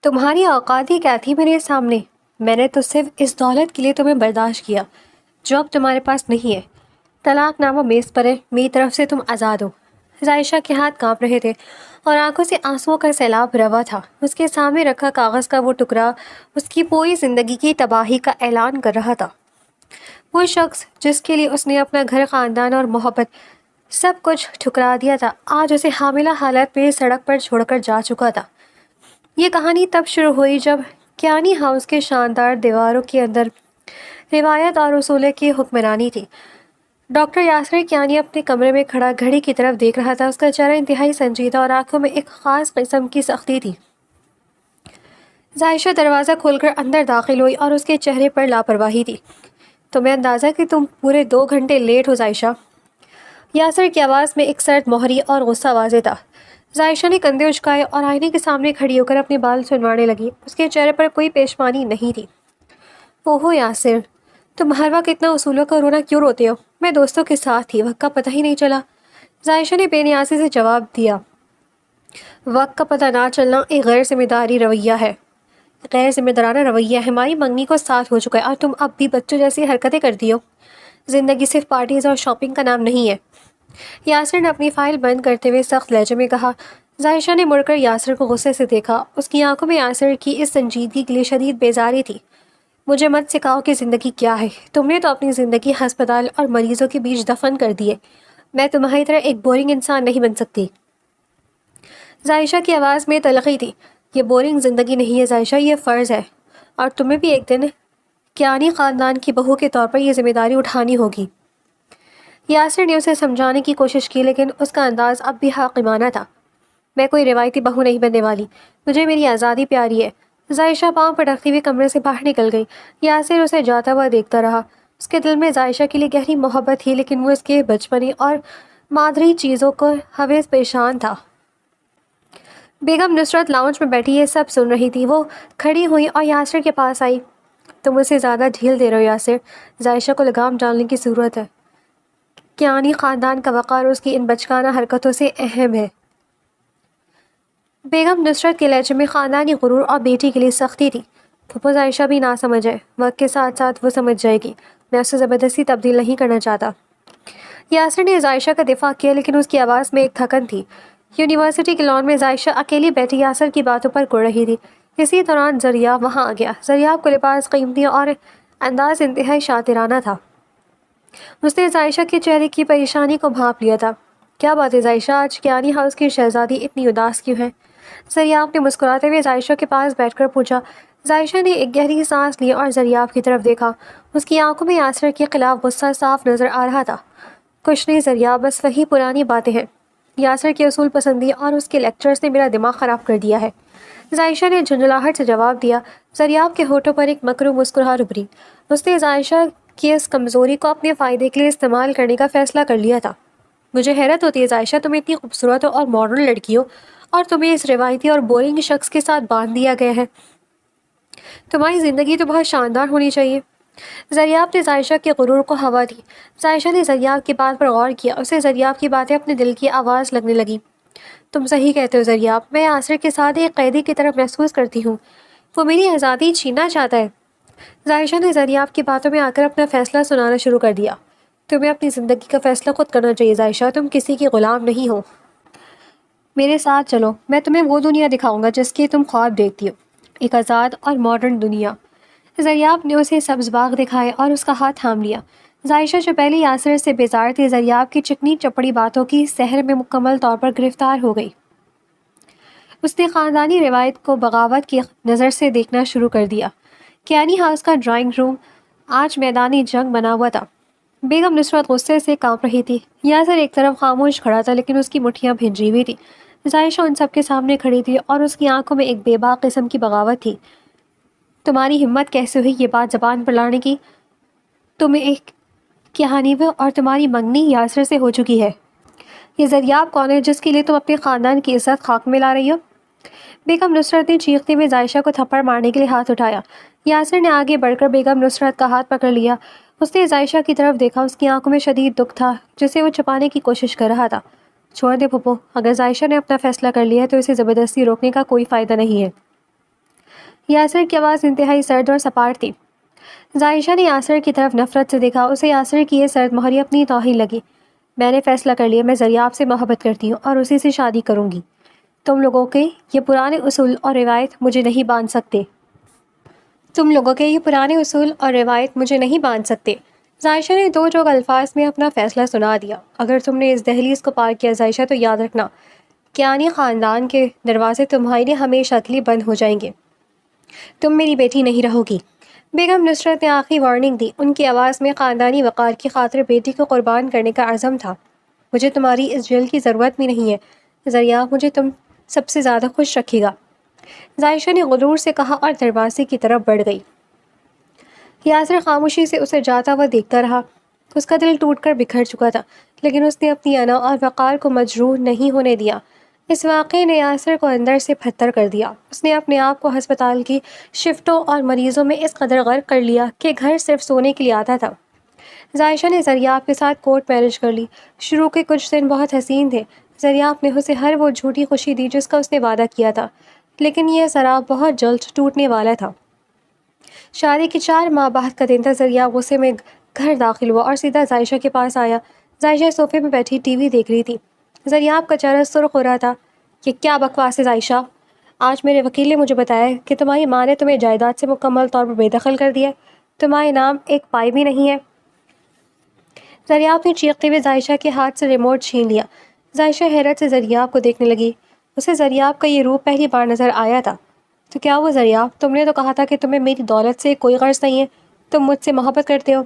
تمہاری اوقات ہی کیا تھی میرے سامنے؟ میں نے تو صرف اس دولت کے لیے تمہیں برداشت کیا جو اب تمہارے پاس نہیں ہے۔ طلاق نامہ میز پر ہے، میری طرف سے تم آزاد ہو۔ عائشہ کے ہاتھ کانپ رہے تھے اور آنکھوں سے آنسوؤں کا سیلاب روا تھا۔ اس کے سامنے رکھا کاغذ کا وہ ٹکڑا اس کی پوری زندگی کی تباہی کا اعلان کر رہا تھا۔ وہ شخص جس کے لیے اس نے اپنا گھر، خاندان اور محبت سب کچھ ٹھکرا دیا تھا، آج اسے حاملہ حالت میں سڑک پر چھوڑ کر جا چکا تھا۔ یہ کہانی تب شروع ہوئی جب کیانی ہاؤس کے شاندار دیواروں کے اندر روایت اور اصولے کی حکمرانی تھی۔ ڈاکٹر یاسر کیانی اپنے کمرے میں کھڑا گھڑی کی طرف دیکھ رہا تھا۔ اس کا چہرہ انتہائی سنجیدہ اور آنکھوں میں ایک خاص قسم کی سختی تھی۔ عائشہ دروازہ کھول کر اندر داخل ہوئی اور اس کے چہرے پر لاپرواہی تھی۔ تمہیں اندازہ کہ تم پورے 2 گھنٹے لیٹ ہو عائشہ؟ یاسر کی آواز میں ایک سرد مہری اور غصہ واضح تھا۔ عائشہ نے کندھے اچکائے اور آئینے کے سامنے کھڑی ہو کر اپنے بال سنوانے لگی۔ اس کے چہرے پر کوئی پیشمانی نہیں تھی۔ اوہو یاسر، تم ہر وقت اتنا اصولوں کا رونا کیوں روتے ہو؟ میں دوستوں کے ساتھ تھی، وقت کا پتہ ہی نہیں چلا۔ عائشہ نے بے نیازی سے جواب دیا۔ وقت کا پتہ نہ چلنا ایک غیر ذمہ داری رویہ ہے، غیر ذمہ دارانہ رویہ ہے۔ ہماری منگنی کو ساتھ ہو چکا ہے اور تم اب بھی بچوں جیسی حرکتیں کرتی ہو۔ زندگی صرف پارٹیز اور شاپنگ کا نام نہیں ہے۔ یاسر نے اپنی فائل بند کرتے ہوئے سخت لہجے میں کہا۔ عائشہ نے مڑ کر یاسر کو غصے سے دیکھا۔ اس کی آنکھوں میں یاسر کی اس سنجیدگی کے لیے شدید بیزاری تھی۔ مجھے مت سکھاؤ کہ زندگی کیا ہے۔ تم نے تو اپنی زندگی ہسپتال اور مریضوں کے بیچ دفن کر دی ہے۔ میں تمہاری طرح ایک بورنگ انسان نہیں بن سکتی۔ عائشہ کی آواز میں تلخی تھی۔ یہ بورنگ زندگی نہیں ہے عائشہ، یہ فرض ہے، اور تمہیں بھی ایک دن کیانی خاندان کی بہو کے طور پر یہ ذمہ داری اٹھانی ہوگی۔ یاسر نے اسے سمجھانے کی کوشش کی لیکن اس کا انداز اب بھی حاکمانہ تھا۔ میں کوئی روایتی بہو نہیں بننے والی، مجھے میری آزادی پیاری ہے۔ عائشہ پاؤں پٹکتی ہوئی کمرے سے باہر نکل گئی۔ یاسر اسے جاتا ہوا دیکھتا رہا۔ اس کے دل میں عائشہ کے لیے گہری محبت تھی لیکن وہ اس کے بچپنی اور مادری چیزوں کو حویث پیشان تھا۔ بیگم نصرت لاؤنج میں بیٹھی یہ سب سن رہی تھی۔ وہ کھڑی ہوئی اور یاسر کے پاس آئی۔ تم اسے زیادہ ڈھیل دے رہے ہو یاسر، عائشہ کو لگام ڈالنے کی ضرورت ہے۔ کیانی خاندان کا وقار اس کی ان بچگانہ حرکتوں سے اہم ہے۔ بیگم نصرت کے لہجے میں خاندانی غرور اور بیٹی کے لیے سختی تھی۔ پھپھو عائشہ بھی نہ سمجھ ہے، وقت کے ساتھ ساتھ وہ سمجھ جائے گی۔ میں اسے زبردستی تبدیل نہیں کرنا چاہتا۔ یاسر نے عائشہ کا دفاع کیا لیکن اس کی آواز میں ایک تھکن تھی۔ یونیورسٹی کے لان میں عائشہ اکیلی بیٹھی یاسر کی باتوں پر کڑ رہی تھی۔ اسی دوران زریاب وہاں آ گیا۔ زریاب کو لباس قیمتی اور انداز انتہائی شاطرانہ تھا۔ اس نے عائشہ کے چہرے کی پریشانی کو بھانپ لیا تھا۔ کیا بات ہے عائشہ، آج کیانی ہاؤس کی شہزادی اتنی اداس کیوں ہے؟ زریاب نے مسکراتے ہوئے عائشہ کے پاس بیٹھ کر پوچھا۔ عائشہ نے ایک گہری سانس لی اور زریاب کی طرف دیکھا۔ اس کی آنکھوں میں یاسر کے خلاف غصہ صاف نظر آ رہا تھا۔ کچھ نہیں زریاب، بس وہی پرانی باتیں ہیں۔ یاسر کی اصول پسندی اور اس کے لیکچرز نے میرا دماغ خراب کر دیا ہے، عائشہ نے جھنجھلاہٹ سے جواب دیا۔ زریاب کے ہونٹوں پر ایک مکروہ مسکراہٹ ابھری۔ اس نے عائشہ کی اس کمزوری کو اپنے فائدے کے لیے استعمال کرنے کا فیصلہ کر لیا تھا۔ مجھے حیرت ہوتی ہے عائشہ، تم اتنی خوبصورت ہو اور ماڈرن لڑکی ہو اور تمہیں اس روایتی اور بورنگ شخص کے ساتھ باندھ دیا گیا ہے۔ تمہاری زندگی تو بہت شاندار ہونی چاہیے۔ زریاب نے عائشہ کے غرور کو ہوا دی۔ عائشہ نے زریاب کی بات پر غور کیا۔ اسے زریاب کی باتیں اپنے دل کی آواز لگنے لگی۔ تم صحیح کہتے ہو زریاب، میں یاسر کے ساتھ ایک قیدی کی طرف محسوس کرتی ہوں۔ وہ میری آزادی چھیننا چاہتا ہے۔ عائشہ نے زریاب کی باتوں میں آ کر اپنا فیصلہ سنانا شروع کر دیا۔ تمہیں اپنی زندگی کا فیصلہ خود کرنا چاہیے عائشہ، تم کسی کی غلام نہیں ہو۔ میرے ساتھ چلو، میں تمہیں وہ دنیا دکھاؤں گا جس کی تم خواب دیکھتی ہو، ایک آزاد اور ماڈرن دنیا۔ زریاب نے اسے سبز باغ دکھائے اور اس کا ہاتھ تھام لیا۔ عائشہ جو پہلے یاسر سے بیزار تھی، زریاب کی چکنی چپڑی باتوں کی سحر میں مکمل طور پر گرفتار ہو گئی۔ اس نے خاندانی روایت کو بغاوت کی نظر سے دیکھنا شروع کر دیا۔ کیانی ہاؤس کا ڈرائنگ روم آج میدانی جنگ بنا ہوا تھا۔ بیگم نصرت غصے سے کانپ رہی تھی۔ یاسر ایک طرف خاموش کھڑا تھا لیکن اس کی مٹھیاں بھیجی ہوئی تھی۔ عائشہ ان سب کے سامنے کھڑی تھی اور اس کی آنکھوں میں ایک بے باک قسم کی بغاوت تھی۔ تمہاری ہمت کیسے ہوئی یہ بات زبان پر لانے کی؟ تم ایک کہانی وہ اور تمہاری منگنی یاسر سے ہو چکی ہے۔ یہ زریاب کون ہے جس کے لیے تم اپنے خاندان کی عزت خاک میں لا رہی ہو؟ بیگم نصرت نے چیختے ہوئے عائشہ کو تھپڑ مارنے کے لیے ہاتھ اٹھایا۔ یاسر نے آگے بڑھ کر بیگم نصرت کا ہاتھ پکڑ لیا۔ اس نے عائشہ کی طرف دیکھا۔ اس کی آنکھوں میں شدید دکھ تھا جسے وہ چھپانے کی کوشش کر رہا تھا۔ چھوڑ دے پھپھو، اگر عائشہ نے اپنا فیصلہ کر لیا ہے تو اسے زبردستی روکنے کا کوئی فائدہ نہیں ہے۔ یاسر کی آواز انتہائی سرد اور سپاٹ تھی۔ عائشہ نے یاسر کی طرف نفرت سے دیکھا۔ اسے یاسر کی یہ سرد مہری اپنی توہین لگی۔ میں نے فیصلہ کر لیا، میں زریاب سے محبت کرتی ہوں اور اسی سے شادی کروں گی۔ تم لوگوں کے یہ پرانے اصول اور روایت مجھے نہیں باندھ سکتے۔ عائشہ نے دو جوگ الفاظ میں اپنا فیصلہ سنا دیا۔ اگر تم نے اس دہلیز کو پار کیا عائشہ، تو یاد رکھنا کیانی خاندان کے دروازے تمہارے لیے ہمیشہ کے لیے بند ہو جائیں گے۔ تم میری بیٹی نہیں رہو گی۔ بیگم نصرت نے آخری وارننگ دی۔ ان کی آواز میں خاندانی وقار کی خاطر بیٹی کو قربان کرنے کا عزم تھا۔ مجھے تمہاری اس جیل کی ضرورت بھی نہیں ہے۔ زریاب مجھے تم سب سے زیادہ خوش رکھے گا، عائشہ نے غرور سے کہا اور دروازے کی طرف بڑھ گئی۔ یاسر خاموشی سے اسے جاتا ہوا دیکھتا رہا۔ اس کا دل ٹوٹ کر بکھر چکا تھا، لیکن اس نے اپنی انا اور وقار کو مجروح نہیں ہونے دیا۔ اس واقعے نے یاسر کو اندر سے پھتر کر دیا۔ اس نے اپنے آپ کو ہسپتال کی شفٹوں اور مریضوں میں اس قدر غرق کر لیا کہ گھر صرف سونے کے لیے آتا تھا۔ عائشہ نے زریاب کے ساتھ کورٹ میرج کر لی۔ شروع کے کچھ دن بہت حسین تھے۔ زریاب نے اسے ہر وہ جھوٹی خوشی دی جس کا اس نے وعدہ کیا تھا، لیکن یہ سراب بہت جلد ٹوٹنے والا تھا۔ شادی کے 4 ماہ بعد کا دن تھا۔ زریاب غصے میں گھر داخل ہوا اور سیدھا عائشہ کے پاس آیا۔ عائشہ صوفے پہ بیٹھی ٹی وی دیکھ رہی تھی۔ زریاب کا چہرہ سرخ ہو رہا تھا۔ یہ کیا بکواس ہے عائشہ؟ آج میرے وکیل نے مجھے بتایا کہ تمہاری ماں نے تمہیں جائیداد سے مکمل طور پر بے دخل کر دیا ہے۔ تمہارے نام ایک پائی بھی نہیں ہے۔ زریاب نے چیختے ہوئے عائشہ کے ہاتھ سے ریموٹ چھین لیا۔ عائشہ حیرت سے زریاب کو دیکھنے لگی۔ اسے زریاب کا یہ روپ پہلی بار نظر آیا تھا۔ تو کیا ہوا زریاب؟ تم نے تو کہا تھا کہ تمہیں میری دولت سے کوئی غرض نہیں ہے، تم مجھ سے محبت کرتے ہو۔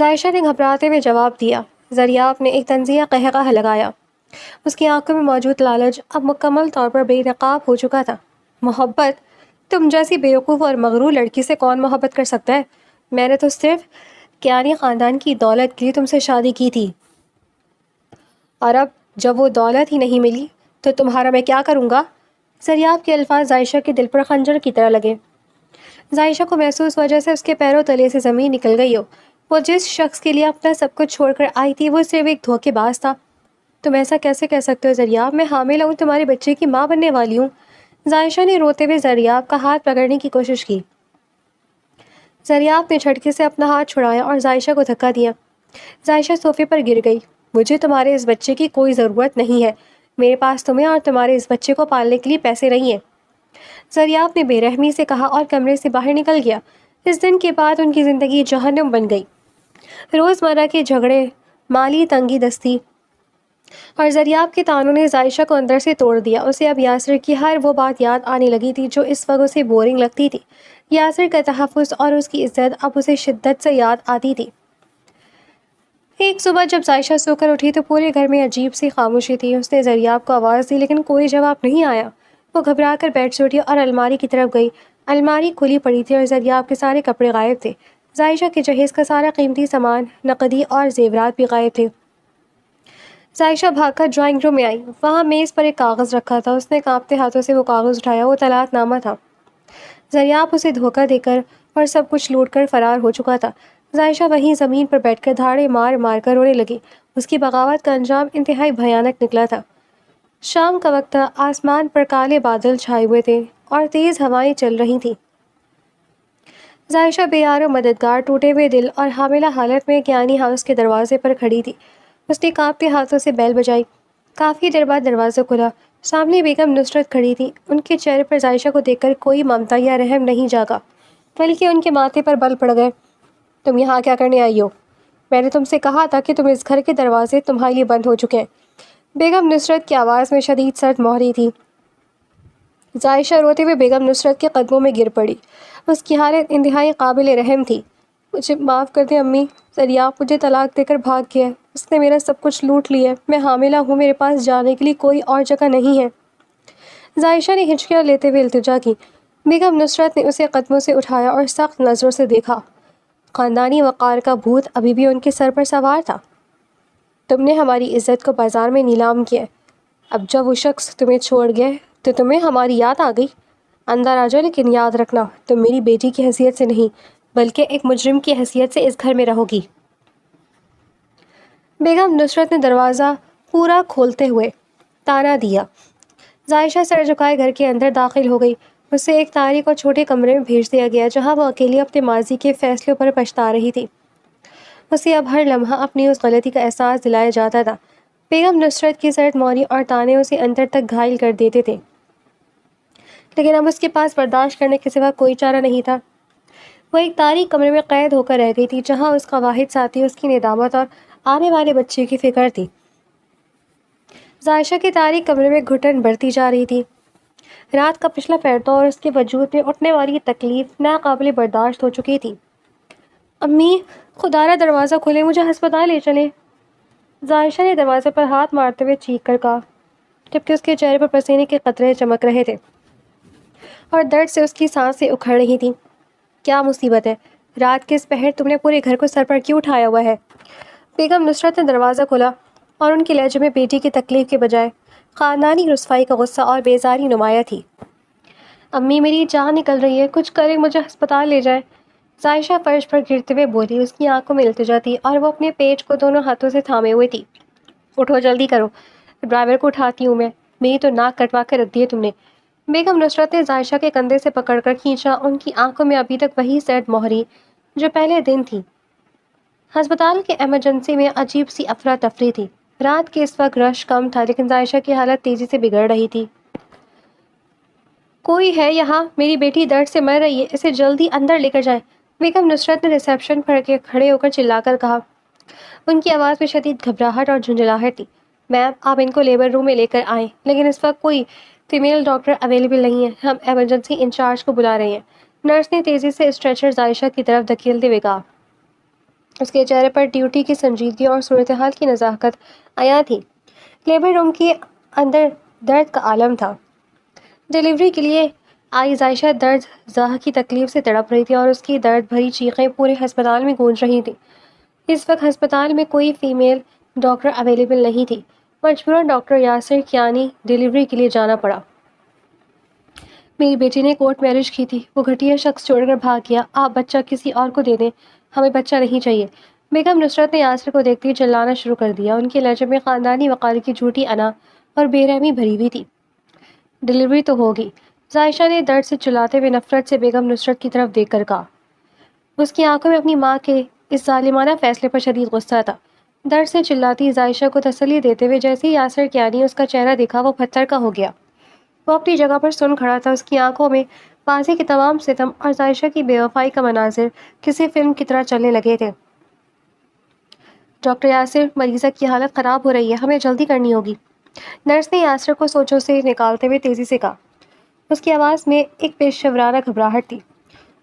عائشہ نے گھبراتے ہوئے جواب دیا۔ زریاب نے ایک طنزیہ قہقہہ لگایا۔ اس کی آنکھوں میں موجود لالچ اب مکمل طور پر بے نقاب ہو چکا تھا۔ محبت؟ تم جیسی بیوقوف اور مغرور لڑکی سے کون محبت کر سکتا ہے؟ میں نے تو صرف کیانی خاندان کی دولت کے لیے تم سے شادی کی تھی، اور اب جب وہ دولت ہی نہیں ملی تو تمہارا میں کیا کروں گا؟ زریاب کے الفاظ عائشہ کے دل پر خنجر کی طرح لگے۔ عائشہ کو محسوس وجہ سے اس کے پیروں تلے سے زمین نکل گئی ہو۔ وہ جس شخص کے لیے اپنا سب کچھ چھوڑ کر آئی تھی وہ صرف ایک دھوکے باز تھا۔ تم ایسا کیسے کہہ سکتے ہو زریاب؟ میں حاملہ ہوں، تمہارے بچے کی ماں بننے والی ہوں۔ عائشہ نے روتے ہوئے زریاب کا ہاتھ پکڑنے کی کوشش کی۔ زریاب نے جھٹکے سے اپنا ہاتھ چھڑایا اور عائشہ کو دھکا دیا۔ عائشہ صوفے پر گر گئی۔ مجھے تمہارے اس بچے کی کوئی ضرورت نہیں ہے۔ میرے پاس تمہیں اور تمہارے اس بچے کو پالنے کے لیے پیسے نہیں ہیں، زریاب نے بے رحمی سے کہا اور کمرے سے باہر نکل گیا۔ اس دن کے بعد ان کی زندگی جہنم بن گئی۔ روزمرہ کے جھگڑے، مالی تنگی دستی اور زریاب کے طعنوں نے عائشہ کو اندر سے توڑ دیا۔ اسے اب یاسر کی ہر وہ بات یاد آنے لگی تھی جو اس وقت اسے بورنگ لگتی تھی۔ یاسر کا تحفظ اور اس کی عزت اب اسے شدت سے یاد آتی تھی۔ ایک صبح جب عائشہ سو کر اٹھی تو پورے گھر میں عجیب سی خاموشی تھی۔ اس نے زریاب کو آواز دی لیکن کوئی جواب نہیں آیا۔ وہ گھبرا کر بیٹھ سے اٹھی اور الماری کی طرف گئی۔ الماری کھلی پڑی تھی اور زریاب کے سارے کپڑے غائب تھے۔ عائشہ کے جہیز کا سارا قیمتی سامان، نقدی اور زیورات بھی غائب تھے۔ عائشہ بھاگ کر ڈرائنگ روم میں آئی۔ وہاں میز پر ایک کاغذ رکھا تھا۔ اس نے کانپتے ہاتھوں سے وہ کاغذ اٹھایا۔ وہ طلاق نامہ تھا۔ زریاب اسے دھوکہ دے کر اور سب کچھ لوٹ کر فرار ہو چکا تھا۔ عائشہ وہیں زمین پر بیٹھ کر دھاڑے مار مار کر رونے لگی۔ اس کی بغاوت کا انجام انتہائی بھیانک نکلا تھا۔ شام کا وقت تھا۔ آسمان پر کالے بادل چھائے ہوئے تھے اور تیز ہوائیں چل رہی تھیں۔ عائشہ بے یار و مددگار، ٹوٹے ہوئے دل اور حاملہ حالت میں کیانی ہاؤس کے دروازے پر کھڑی تھی۔ اس نے کانپتے ہاتھوں سے بیل بجائی۔ کافی دیر بعد دروازہ کھلا۔ سامنے بیگم نصرت کھڑی تھی۔ ان کے چہرے پر عائشہ کو دیکھ کر کوئی ممتا یا رحم نہیں جاگا، بلکہ ان کے ماتھے پر بل پڑ گئے۔ تم یہاں کیا کرنے آئی ہو؟ میں نے تم سے کہا تھا کہ تم اس گھر کے دروازے تمہارے لیے بند ہو چکے ہیں۔ بیگم نصرت کی آواز میں شدید سرد مہری تھی۔ عائشہ روتے ہوئے بیگم نصرت کے قدموں میں گر پڑی۔ اس کی حالت انتہائی قابل رحم تھی۔ مجھے معاف کر دیں امی، زریاب مجھے طلاق دے کر بھاگ گیا ہے۔ اس نے میرا سب کچھ لوٹ لیا ہے۔ میں حاملہ ہوں، میرے پاس جانے کے لیے کوئی اور جگہ نہیں ہے۔ عائشہ نے ہچکیاں لیتے ہوئے التجا کی۔ بیگم نصرت نے اسے قدموں سے اٹھایا اور سخت نظروں سے دیکھا۔ خاندانی وقار کا بھوت ابھی بھی ان کے سر پر سوار تھا۔ تم نے ہماری عزت کو بازار میں نیلام کیا ہے۔ اب جب وہ شخص تمہیں چھوڑ گیا ہے تو تمہیں ہماری یاد آ گئی۔ اندر آ جاؤ، لیکن یاد رکھنا تم میری بیٹی کی حیثیت سے نہیں بلکہ ایک مجرم کی حیثیت سے اس گھر میں رہو گی۔ بیگم نصرت نے دروازہ پورا کھولتے ہوئے تانا دیا۔ عائشہ سر جھکائے گھر کے اندر داخل ہو گئی۔ اسے ایک تاریک اور چھوٹے کمرے میں بھیج دیا گیا جہاں وہ اکیلی اپنے ماضی کے فیصلوں پر پچھتا رہی تھی۔ اسے اب ہر لمحہ اپنی اس غلطی کا احساس دلایا جاتا تھا۔ بیگم نصرت کی سرد مہری اور تانے اسے اندر تک گھائل کر دیتے تھے، لیکن اب اس کے پاس برداشت کرنے کے سوا کوئی چارہ نہیں تھا۔ وہ ایک تاریک کمرے میں قید ہو کر رہ گئی تھی جہاں اس کا واحد ساتھی اس کی ندامت اور آنے والے بچے کی فکر تھی۔ عائشہ کے تاریک کمرے میں گھٹن بڑھتی جا رہی تھی۔ رات کا پچھلا پہر تھا اور اس کے وجود میں اٹھنے والی تکلیف ناقابل برداشت ہو چکی تھی۔ امی، خدا را دروازہ کھولے، مجھے ہسپتال لے چلیں، عائشہ نے دروازے پر ہاتھ مارتے ہوئے چیخ کر کہا، جبکہ اس کے چہرے پر پسینے کے قطرے چمک رہے تھے اور درد سے اس کی سانسیں اکھڑ رہی تھیں۔ کیا مصیبت ہے؟ رات کے اس پہر تم نے پورے گھر کو سر پر کیوں اٹھایا ہوا ہے؟ بیگم نصرت نے دروازہ کھولا اور ان کے لہجے میں بیٹی کی تکلیف کے بجائے خاندانی رسوائی کا غصہ اور بیزاری نمایاں تھی۔ امی، میری جان نکل رہی ہے، کچھ کریں، مجھے ہسپتال لے جائیں، عائشہ فرش پر گرتے ہوئے بولی۔ اس کی آنکھوں میں التجا تھی اور وہ اپنے پیٹ کو دونوں ہاتھوں سے تھامے ہوئے تھی۔ اٹھو، جلدی کرو، ڈرائیور کو اٹھاتی ہوں میں، میری تو ناک کٹوا کے رکھ دی ہے تم نے۔ بیگم نصرت نے عائشہ کے کندھے سے پکڑ کر کھینچا، ان کی آنکھوں میں ابھی تک وہی سرد مہری جو پہلے دن تھی۔ ہسپتال کے ایمرجنسی میں عجیب سی افراتفری تھی۔ رات کے اس وقت رش کم تھا لیکن عائشہ کی حالت تیزی سے بگڑ رہی تھی۔ کوئی ہے یہاں؟ میری بیٹی درد سے مر رہی ہے، اسے جلدی اندر لے کر جائیں، بیگم نصرت نے ریسیپشن پر کھڑے ہو کر چلا کر کہا۔ ان کی آواز میں شدید گھبراہٹ اور جھنجھلاہٹ تھی۔ میم، آپ ان کو لیبر روم میں لے کر آئیں، لیکن اس وقت کوئی فیمیل ڈاکٹر اویلیبل نہیں ہے، ہم ایمرجنسی انچارج کو بلا رہے ہیں، نرس نے تیزی سے اسٹریچر عائشہ کی طرف دھکیلتے ہوئے کہا۔ اس کے چہرے پر ڈیوٹی کی سنجیدگی اور صورتحال کی نزاکت عیاں تھی۔ لیبر روم کے اندر درد کا عالم تھا۔ ڈیلیوری کے لیے آئی عائشہ درد زاہ کی تکلیف سے تڑپ رہی تھی اور اس کی درد بھری چیخیں پورے ہسپتال میں گونج رہی تھیں۔ اس وقت ہسپتال میں کوئی فیمیل ڈاکٹر اویلیبل نہیں تھی۔ مجبوراً ڈاکٹر یاسر کیانی ڈیلیوری کے لیے جانا پڑا۔ میری بیٹی نے کورٹ میرج کی تھی، وہ گھٹیا شخص چھوڑ کر بھاگ گیا، آپ بچہ کسی اور کو دے دیں، ہمیں بچہ نہیں چاہیے۔ بیگم نصرت نے یاسر کو دیکھتے ہی چلانا شروع کر دیا۔ ان کے لہجے میں خاندانی وقار کی جھوٹی انا اور بے رحمی بھری ہوئی تھی۔ ڈیلیوری تو ہوگی، عائشہ نے درد سے چلاتے ہوئے نفرت سے بیگم نصرت کی طرف دیکھ کر کہا۔ اس کی آنکھوں میں اپنی ماں کے اس ظالمانہ فیصلے پر شدید غصہ تھا۔ درد سے چلاتی عائشہ کو تسلی دیتے ہوئے جیسے ہی یاسر کیانی اس کا چہرہ دیکھا وہ پتھر کا ہو گیا۔ وہ اپنی جگہ پر سن کھڑا تھا، اس کی آنکھوں میں ماضی کے تمام ستم اور عائشہ کی بے وفائی کا مناظر کسی فلم کی طرح چلنے لگے تھے۔ ڈاکٹر یاسر، مریضہ کی حالت خراب ہو رہی ہے، ہمیں جلدی کرنی ہوگی، نرس نے یاسر کو سوچوں سے نکالتے ہوئے تیزی سے کہا۔ اس کی آواز میں ایک پیش ورانہ گھبراہٹ تھی۔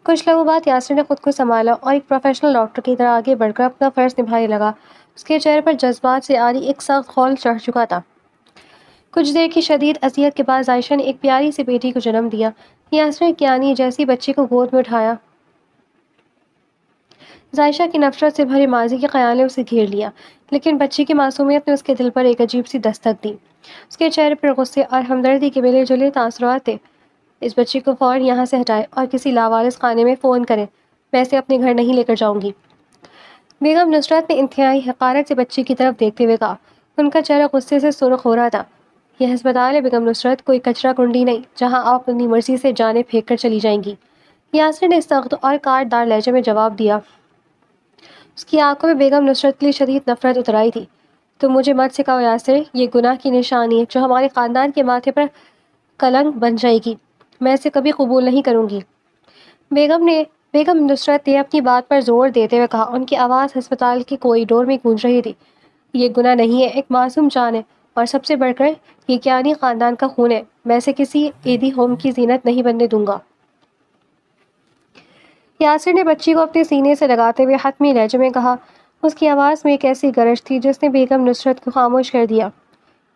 کچھ لمحوں بعد یاسر نے خود کو سنبھالا اور ایک پروفیشنل ڈاکٹر کی طرح آگے بڑھ کر اپنا فرض نبھانے لگا۔ اس کے چہرے پر جذبات سے آری ایک سخت خول چڑھ چکا تھا۔ کچھ دیر کی شدید اذیت کے بعد عائشہ نے ایک پیاری سی بیٹی کو جنم دیا۔ یاسر کیانی جیسی بچی کو گود میں اٹھایا۔ عائشہ کی نفرت سے بھرے ماضی کے خیال نے اسے گھیر لیا، لیکن بچی کی معصومیت نے اس کے دل پر ایک عجیب سی دستک دی۔ اس کے چہرے پر غصے اور ہمدردی کے ملے جلے تاثرات تھے۔ اس بچی کو فوراً یہاں سے ہٹائے اور کسی لاوارث خانے میں فون کریں، میں اسے اپنے گھر نہیں لے کر جاؤں گی، بیگم نصرت نے انتہائی حقارت سے بچی کی طرف دیکھتے ہوئے کہا۔ ان کا چہرہ غصے سے سرخ ہو رہا تھا۔ یہ ہسپتال ہے بیگم نصرت، کوئی کچرا کنڈی نہیں جہاں آپ اپنی مرضی سے جانیں پھینک کر چلی جائیں گی، یاسر نے سخت اور کاٹ دار لہجے میں جواب دیا۔ اس کی آنکھوں میں بیگم نصرت کے لیے شدید نفرت اتر آئی تھی۔ تم مجھے مت سکھاؤ یاسر، یہ گناہ کی نشانی ہے جو ہمارے خاندان کے ماتھے پر کلنک بن جائے گی، میں اسے کبھی قبول نہیں کروں گی، بیگم نصرت نے اپنی بات پر زور دیتے ہوئے کہا۔ ان کی آواز ہسپتال کے کوریڈور میں گونج رہی تھی۔ یہ گناہ نہیں ہے، ایک معصوم جان ہے، اور سب سے بڑھ کر یہ کیانی خاندان کا خون ہے، میں اسے کسی عیدی ہوم کی زینت نہیں بننے دوں گا۔ یاسر نے بچی کو اپنے سینے سے لگاتے ہوئے حتمی لہجے میں کہا۔ اس کی آواز میں ایک ایسی گرج تھی جس نے بیگم نصرت کو خاموش کر دیا۔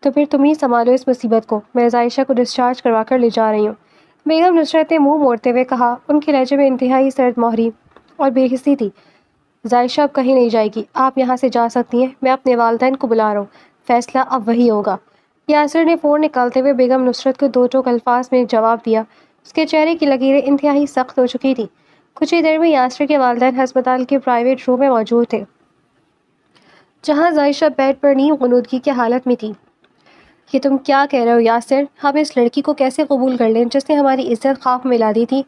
تو پھر تم ہی سنبھالو اس مصیبت کو، میں عائشہ کو ڈسچارج کروا کر لے جا رہی ہوں، بیگم نصرت نے منہ موڑتے ہوئے کہا۔ ان کے لہجے میں انتہائی سرد مہری اور بے حسی تھی۔ عائشہ اب کہیں نہیں جائے گی، آپ یہاں سے جا سکتی ہیں، میں اپنے والدین کو بلا رہا ہوں، فیصلہ اب وہی ہوگا۔ یاسر نے فون نکالتے ہوئے بیگم نصرت کو دو ٹوک الفاظ میں جواب دیا۔ اس کے چہرے کی لکیریں انتہائی سخت ہو چکی تھیں۔ کچھ ہی دیر میں یاسر کے والدین ہسپتال کے پرائیویٹ روم میں موجود تھے، جہاں عائشہ بیڈ پر نیم غنودگی کی حالت میں تھی۔ یہ تم کیا کہہ رہے ہو یاسر؟ ہم اس لڑکی کو کیسے قبول کر لیں جس نے ہماری عزت خواب میں ملا دی تھی؟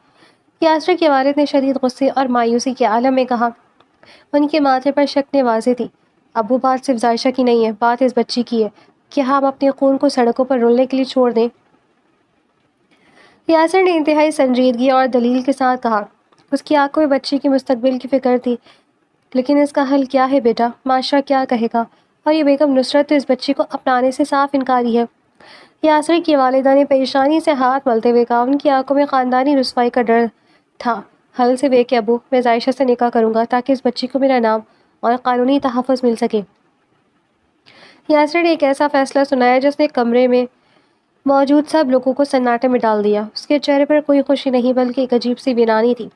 یاسر کے والد نے شدید غصے اور مایوسی کے عالم میں کہا۔ ان کے ماتھے پر شکنیں واضح تھی۔ ابو، بات صرف ظاہشہ کی نہیں ہے، بات اس بچی کی ہے۔ کیا ہم اپنے خون کو سڑکوں پر رولنے کے لیے چھوڑ دیں؟ یاسر نے انتہائی سنجیدگی اور دلیل کے ساتھ کہا۔ اس کی آنکھوں میں بچی کے مستقبل کی فکر تھی۔ لیکن اس کا حل کیا ہے بیٹا؟ معاشرہ کیا کہے گا؟ اور یہ بیگم نصرت تو اس بچی کو اپنانے سے صاف انکاری ہے۔ یاسر کی والدہ نے پریشانی سے ہاتھ ملتے ہوئے کہا۔ ان کی آنکھوں میں خاندانی رسوائی کا ڈر تھا۔ حل سے بے کہ ابو، میں عائشہ سے نکاح کروں گا تاکہ اس بچی کو میرا نام اور قانونی تحفظ مل سکے۔ یاسر نے ایک ایسا فیصلہ سنایا جس نے کمرے میں موجود سب لوگوں کو سناٹے میں ڈال دیا۔ اس کے چہرے پر کوئی خوشی نہیں بلکہ ایک عجیب سی بینانی تھی۔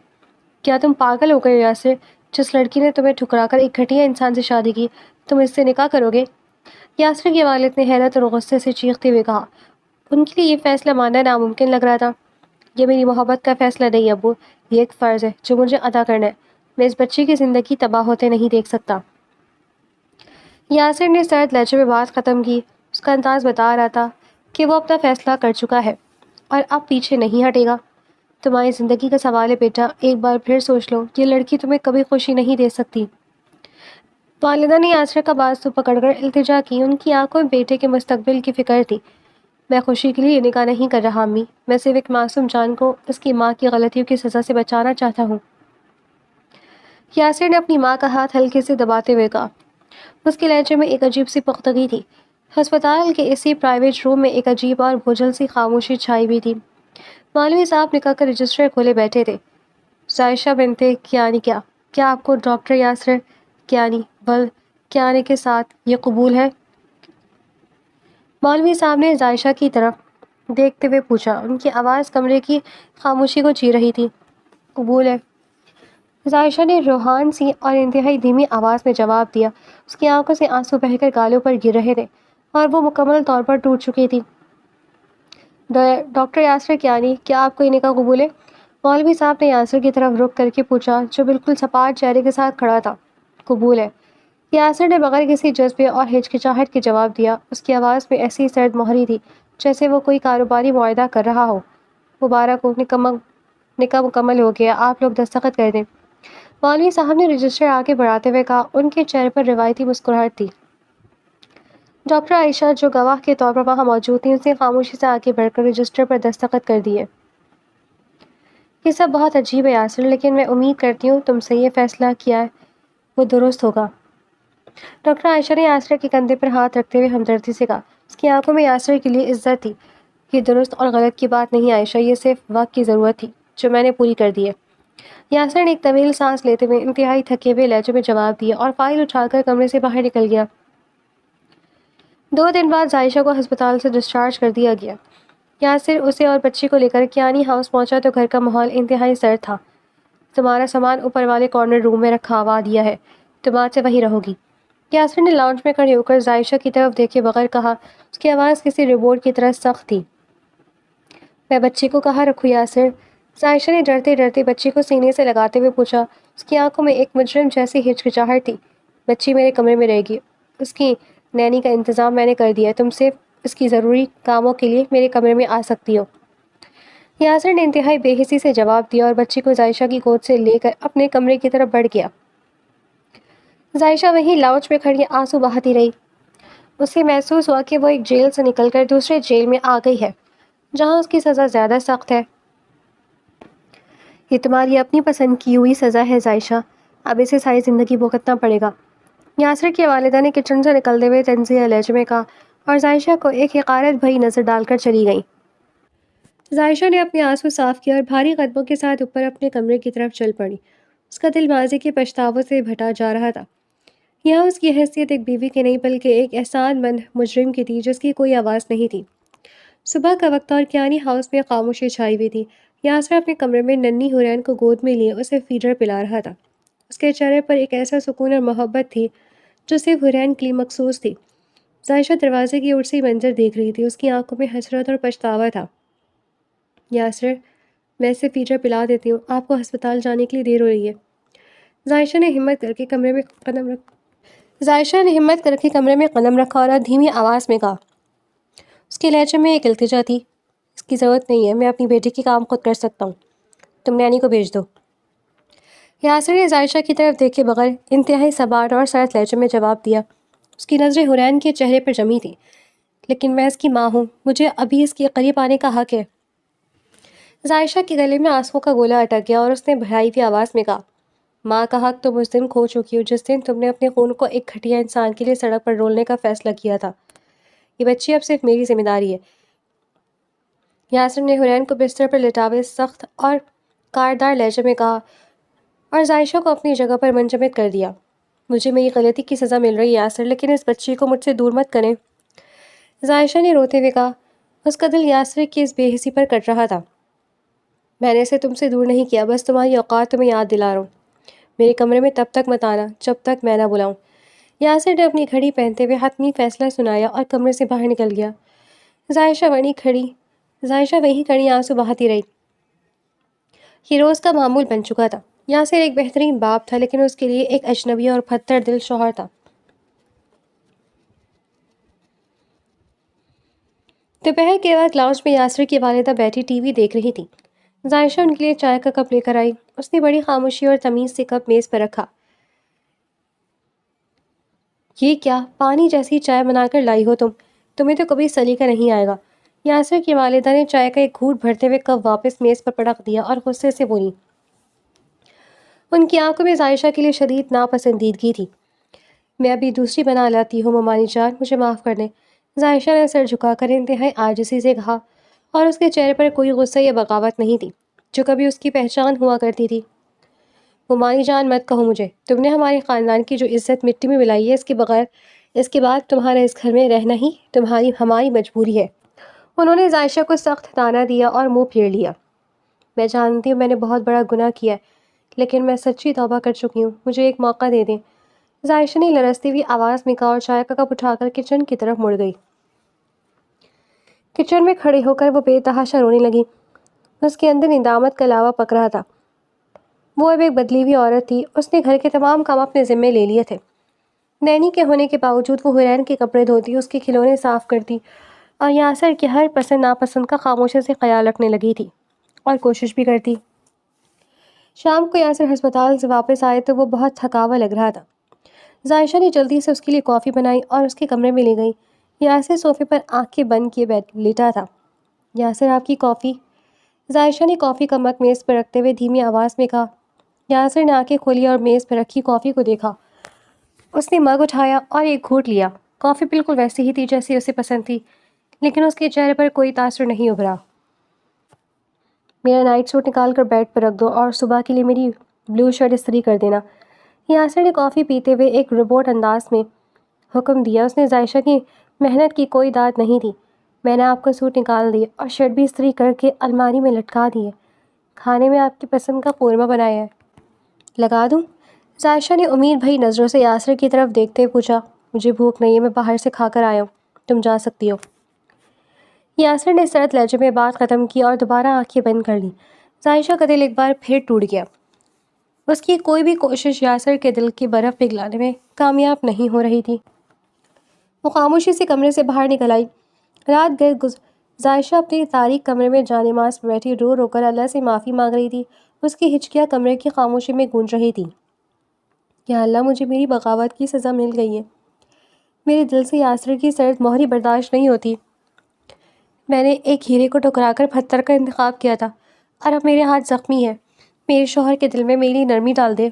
کیا تم پاگل ہو گئے یاسر؟ جس لڑکی نے تمہیں ٹھکرا کر ایک گھٹیا انسان سے شادی کی، تم اس سے نکاح کرو گے؟ یاسر کے والد نے حیرت اور غصے سے چیختے ہوئے کہا۔ ان کے لیے یہ فیصلہ ماننا ناممکن لگ رہا تھا۔ یہ میری محبت کا فیصلہ نہیں ابو، یہ ایک فرض ہے جو مجھے ادا کرنا ہے۔ میں اس بچی کی زندگی تباہ ہوتے نہیں دیکھ سکتا۔ یاسر نے سرد لہجے میں بات ختم کی۔ اس کا انداز بتا رہا تھا کہ وہ اپنا فیصلہ کر چکا ہے اور اب پیچھے نہیں ہٹے گا۔ تمہاری زندگی کا سوال ہے بیٹا، ایک بار پھر سوچ لو، یہ لڑکی تمہیں کبھی خوشی نہیں دے سکتی۔ والدہ نے یاسر کا بازو پکڑ کر التجا کی۔ ان کی آنکھوں میں بیٹے کے مستقبل کی فکر تھی۔ میں خوشی کے لیے نکاح نہیں کر رہا امی، میں صرف ایک معصوم جان کو اس کی ماں کی غلطیوں کی سزا سے بچانا چاہتا ہوں۔ یاسر نے اپنی ماں کا ہاتھ ہلکے سے دباتے ہوئے کہا۔ اس کے لہجے میں ایک عجیب سی پختگی تھی۔ ہسپتال کے اسی پرائیویٹ روم میں ایک عجیب اور بھوجل سی خاموشی چھائی ہوئی تھی۔ مولوی صاحب نکاح کا رجسٹر کھولے بیٹھے تھے۔ عائشہ بنت کیانی، کیا آپ کو ڈاکٹر یاسر کیانی بل کیانی کے ساتھ یہ قبول ہے؟ مولوی صاحب نے عائشہ کی طرف دیکھتے ہوئے پوچھا۔ ان کی آواز کمرے کی خاموشی کو چیر رہی تھی۔ قبول ہے، عائشہ نے روحان سی اور انتہائی دھیمی آواز میں جواب دیا۔ اس کی آنکھوں سے آنسو بہہ کر گالوں پر گر رہے تھے اور وہ مکمل طور پر ٹوٹ چکی تھی۔ ڈاکٹر یاسر کیانی، کیا آپ کو یہ نکاح قبول ہے؟ مولوی صاحب نے یاسر کی طرف رخ کر کے پوچھا جو بالکل سپاٹ چہرے کے ساتھ کھڑا تھا۔ قبول ہے، یاسر نے بغیر کسی جذبے اور ہچکچاہٹ کے جواب دیا۔ اس کی آواز میں ایسی سرد مہری تھی جیسے وہ کوئی کاروباری معاہدہ کر رہا ہو۔ مبارک ہو، نکاح مکمل ہو گیا، آپ لوگ دستخط کر دیں۔ مولوی صاحب نے رجسٹر آگے بڑھاتے ہوئے کہا۔ ان کے چہرے پر روایتی مسکراہٹ تھی۔ ڈاکٹر عائشہ جو گواہ کے طور پر وہاں موجود تھیں، اس نے خاموشی سے آگے بڑھ کر رجسٹر پر دستخط کر دیے۔ یہ سب بہت عجیب ہے یاسر، لیکن میں امید کرتی ہوں تم سے یہ فیصلہ کیا ہے وہ درست ہوگا۔ ڈاکٹر عائشہ نے یاسر کے کندھے پر ہاتھ رکھتے ہوئے ہمدردی سے کہا۔ اس کی آنکھوں میں یاسر کے لیے عزت تھی۔ یہ درست اور غلط کی بات نہیں عائشہ، یہ صرف وقت کی ضرورت تھی جو میں نے پوری کر دی ہے۔ یاسر نے ایک طویل سانس لیتے ہوئے انتہائی تھکے ہوئے لہجے میں جواب دیا اور فائل اٹھا کر کمرے سے باہر نکل گیا۔ 2 دن بعد عائشہ کو ہسپتال سے ڈسچارج کر دیا گیا۔ یاسر اسے اور بچی کو لے کر کیانی ہاؤس پہنچا تو گھر کا ماحول انتہائی سرد تھا۔ تمہارا سامان اوپر والے کارنر روم میں رکھوا دیا ہے، تم آج سے وہیں رہو گی، یاسر نے لاؤنج میں کھڑے ہو کر عائشہ کی طرف دیکھے بغیر کہا۔ اس کی آواز کسی روبوٹ کی طرح سخت تھی۔ میں بچی کو کہاں رکھوں یاسر؟ عائشہ نے ڈرتے ڈرتے بچی کو سینے سے لگاتے ہوئے پوچھا۔ اس کی آنکھوں میں ایک مجرم جیسی ہچکچاہٹ تھی۔ بچی میرے کمرے میں رہے گی، اس کی نینی کا انتظام میں نے کر دیا ہے، تم صرف اس کی ضروری کاموں کے لیے میرے کمرے میں آ سکتی ہو۔ یاسر نے انتہائی بے حسی سے جواب دیا اور بچی کو عائشہ کی گود سے لے کر اپنے کمرے کی طرف بڑھ گیا۔ عائشہ وہیں لاؤنج میں کھڑی آنسو بہاتی رہی۔ اسے محسوس ہوا کہ وہ ایک جیل سے نکل کر دوسرے جیل میں آ گئی ہے جہاں اس کی سزا زیادہ سخت ہے۔ یہ تمہاری اپنی پسند کی ہوئی سزا ہے عائشہ، اب اسے ساری زندگی بھگتنا پڑے گا، یاسر کی والدہ نے کچن سے نکلتے ہوئے تنزیہ لہجے میں کہا اور عائشہ کو ایک حقارت بھری نظر ڈال کر چلی گئیں۔ عائشہ نے اپنے آنسو صاف کیا اور بھاری قدموں کے ساتھ اوپر اپنے کمرے کی طرف چل پڑی۔ اس کا دل ماضی کے پچھتاووں سے بھٹا جا رہا تھا۔ یہاں اس کی حیثیت ایک بیوی کی نہیں بلکہ ایک احسان مند مجرم کی تھی جس کی کوئی آواز نہیں تھی۔ صبح کا وقت اور کیانی ہاؤس میں خاموشی چھائی ہوئی تھی۔ یاسر اپنے کمرے میں ننھی حورین کو گود میں لیے اسے فیڈر پلا رہا تھا۔ اس کے چہرے پر ایک ایسا سکون اور محبت تھی جو صرف حورین کے لیے مخصوص تھی۔ عائشہ دروازے کی اور سے منظر دیکھ رہی تھی۔ اس کی آنکھوں میں حسرت اور پچھتاوا تھا۔ یاسر، میں اسے فیڈر پلا دیتی ہوں، آپ کو ہسپتال جانے کے لیے دیر ہو رہی ہے۔ عائشہ نے ہمت کر کے کمرے میں قدم رکھا اور دھیمی آواز میں کہا۔ اس کے لہجے میں ایک التجا تھی. اس کی ضرورت نہیں ہے, میں اپنی بیٹی کے کام خود کر سکتا ہوں, تم نینی کو بھیج دو. یاسر نے عائشہ کی طرف دیکھے بغیر انتہائی سباٹ اور سرد لہجے میں جواب دیا. اس کی نظریں حرین کے چہرے پر جمی تھیں. لیکن میں اس کی ماں ہوں, مجھے ابھی اس کے قریب آنے کا حق ہے. عائشہ کے گلے میں آنسوؤں کا گولا اٹک گیا اور اس نے بھرائی ہوئی آواز میں کہا, ماں کا حق تم اس دن کھو چکی ہو جس دن تم نے اپنے خون کو ایک گھٹیا انسان کے لیے سڑک پر ڈولنے کا فیصلہ کیا تھا. یہ بچی اب صرف میری ذمہ داری ہے. یاسر نے حرین کو بستر پر لٹاوے سخت اور کاردار لہجے میں کہا اور عائشہ کو اپنی جگہ پر منجمد کر دیا. مجھے میری غلطی کی سزا مل رہی ہے یاسر, لیکن اس بچی کو مجھ سے دور مت کریں. عائشہ نے روتے ہوئے کہا. اس کا دل یاسر کی اس بے حسی پر کٹ رہا تھا. میں نے اسے تم سے دور نہیں کیا, بس تمہاری اوقات تمہیں یاد دلا رہا ہوں. میرے کمرے میں تب تک مت آنا جب تک میں نہ بلاؤں. یاسر نے اپنی گھڑی پہنتے ہوئے حتمی فیصلہ سنایا اور کمرے سے باہر نکل گیا. عائشہ وہیں کھڑی آنسو بہاتی رہی. یہ روز کا معمول بن چکا تھا. یاسر ایک بہترین باپ تھا, لیکن اس کے لیے ایک اجنبی اور پتھر دل شوہر تھا. دوپہر کے وقت لاؤنج میں یاسر کی والدہ بیٹھی ٹی وی دیکھ رہی تھی. عائشہ ان کے لیے چائے کا کپ لے کر آئی. اس نے بڑی خاموشی اور تمیز سے کپ میز پر رکھا. یہ کیا پانی جیسی چائے بنا کر لائی ہو تم؟ تمہیں تو کبھی سلیقہ نہیں آئے گا. یاسر کی والدہ نے چائے کا ایک گھونٹ بھرتے ہوئے کپ واپس میز پر پٹک دیا اور غصے سے بولی. ان کی آنکھوں میں عائشہ کے لیے شدید ناپسندیدگی تھی. میں ابھی دوسری بنا لاتی ہوں ممانی جان, مجھے معاف کر دیں. عائشہ نے سر جھکا کر انتہائی عاجزی سے کہا اور اس کے چہرے پر کوئی غصہ یا بغاوت نہیں تھی جو کبھی اس کی پہچان ہوا کرتی تھی. ممانی جان مت کہو مجھے, تم نے ہمارے خاندان کی جو عزت مٹی میں ملائی ہے, اس کے بعد تمہارا اس گھر میں رہنا ہی ہماری مجبوری ہے. انہوں نے عائشہ کو سخت طعنہ دیا اور منہ پھیر لیا. میں جانتی ہوں میں نے بہت بڑا گناہ کیا ہے, لیکن میں سچی توبہ کر چکی ہوں, مجھے ایک موقع دے دیں. عائشہ نے لرزتی ہوئی آواز میں کہا اور چائے کا کپ اٹھا کر کچن کی طرف مڑ گئی. کچن میں کھڑے ہو کر وہ بے تحاشا رونے لگی. اس کے اندر ندامت کا لاوا پک رہا تھا. وہ اب ایک بدلی ہوئی عورت تھی. اس نے گھر کے تمام کام اپنے ذمے لے لیے تھے. نینی کے ہونے کے باوجود وہ حرین کے کپڑے دھوتی, اس کے کھلونے صاف کرتی اور یاسر کی ہر پسند ناپسند کا خاموشی سے خیال رکھنے لگی تھی اور کوشش بھی کرتی. شام کو یاسر ہسپتال سے واپس آئے تو وہ بہت تھکا ہوا لگ رہا تھا. عائشہ نے جلدی سے اس کے لیے کافی بنائی اور اس کے کمرے میں لے گئی. یاسر صوفے پر آنکھیں بند کیے لیٹا تھا. یاسر آپ کی کافی. عائشہ نے کافی کا مگ میز پر رکھتے ہوئے دھیمی آواز میں کہا. یاسر نے آنکھیں کھولی اور میز پر رکھی کافی کو دیکھا. اس نے مگ اٹھایا اور ایک گھونٹ لیا. کافی بالکل ویسی ہی تھی جیسی اسے پسند تھی, لیکن اس کے چہرے پر کوئی تاثر نہیں ابھرا. میرا نائٹ سوٹ نکال کر بیڈ پر رکھ دو اور صبح کے لیے میری بلو شرٹ استری کر دینا. یاسر نے کافی پیتے ہوئے ایک روبوٹ انداز میں حکم دیا. اس نے عائشہ کی محنت کی کوئی داد نہیں دی. میں نے آپ کا سوٹ نکال دیا اور شرٹ بھی استری کر کے الماری میں لٹکا دی ہے. کھانے میں آپ کی پسند کا قورمہ بنایا ہے, لگا دوں؟ عائشہ نے امید بھری نظروں سے یاسر کی طرف دیکھتے ہوئے پوچھا. مجھے بھوک نہیں ہے, میں باہر سے کھا کر آیا ہوں, تم جا سکتی ہو. یاسر نے سرد لہجے میں بات ختم کی اور دوبارہ آنکھیں بند کر لی. عائشہ کا دل ایک بار پھر ٹوٹ گیا. اس کی کوئی بھی کوشش یاسر کے دل کی برف پگھلانے میں کامیاب نہیں ہو رہی تھی. وہ خاموشی سے کمرے سے باہر نکل آئی. رات عائشہ اپنے تاریک کمرے میں جانماز پر بیٹھی رو رو کر اللہ سے معافی مانگ رہی تھی. اس کی ہچکیاں کمرے کی خاموشی میں گونج رہی تھی. یا اللہ, مجھے میری بغاوت کی سزا مل گئی ہے. میرے دل سے یاسر کی سرد مہری برداشت نہیں ہوتی. میں نے ایک ہیرے کو ٹکرا کر پتھر کا انتخاب کیا تھا اور اب میرے ہاتھ زخمی ہیں. میرے شوہر کے دل میں میری نرمی ڈال دے.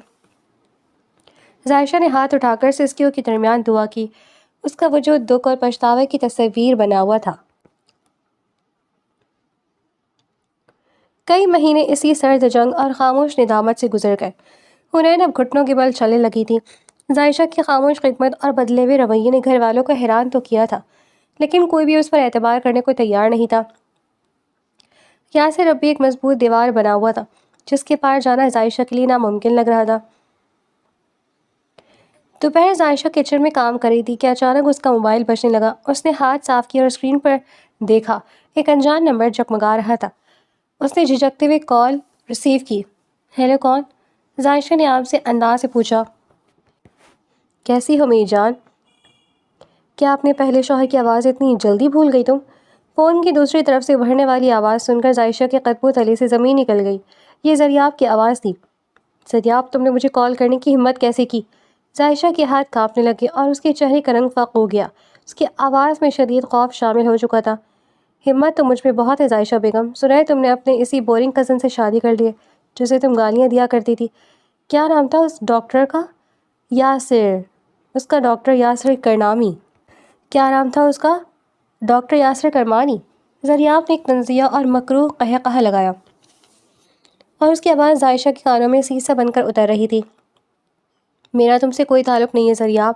عائشہ نے ہاتھ اٹھا کر سسکیوں کے درمیان دعا کی. اس کا وجود دکھ اور پچھتاوے کی تصویر بنا ہوا تھا. کئی مہینے اسی سرد جنگ اور خاموش ندامت سے گزر گئے. حنین اب گھٹنوں کے بل چلنے لگی تھی. عائشہ کی خاموش خدمت اور بدلے ہوئے رویے نے گھر والوں کو حیران تو کیا تھا, لیکن کوئی بھی اس پر اعتبار کرنے کو تیار نہیں تھا. یاسر اب بھی ایک مضبوط دیوار بنا ہوا تھا جس کے پار جانا عائشہ کے لیے ناممکن لگ رہا تھا. دوپہر عائشہ کچن میں کام کر رہی تھی کہ اچانک اس کا موبائل بجنے لگا. اس نے ہاتھ صاف کیا اور اسکرین پر دیکھا. ایک انجان نمبر جگمگا رہا تھا. اس نے جھجکتے ہوئے کال ریسیو کی. ہیلو, کون؟ عائشہ نے آپ سے انداز سے پوچھا. کیسی ہو میری جان؟ کیا اپنے پہلے شوہر کی آواز اتنی جلدی بھول گئی تم؟ فون کی دوسری طرف سے ابھرنے والی آواز سن کر عائشہ کے قدموں تلے سے زمین نکل گئی۔ یہ زریاب کی آواز تھی۔ زریاب، تم نے مجھے کال کرنے کی ہمت کیسے کی؟ عائشہ کے ہاتھ کانپنے لگے اور اس کے چہرے کا رنگ فاق ہو گیا۔ اس کی آواز میں شدید خوف شامل ہو چکا تھا۔ ہمت تو مجھ میں بہت ہے عائشہ بیگم۔ سنا ہے تم نے اپنے اسی بورنگ کزن سے شادی کر لی ہے جسے تم گالیاں دیا کرتی تھی۔ کیا نام تھا اس ڈاکٹر کا؟ یاسر۔ اس کا ڈاکٹر یاسر کرمانی۔ کیا نام تھا اس کا؟ ڈاکٹر یاسر کرمانی۔ زریاب نے ایک تنزیہ اور مکروہ قہقہہ لگایا اور اس کی آواز عائشہ کے کانوں میں سیسا بن کر اتر رہی تھی۔ میرا تم سے کوئی تعلق نہیں ہے زریاب،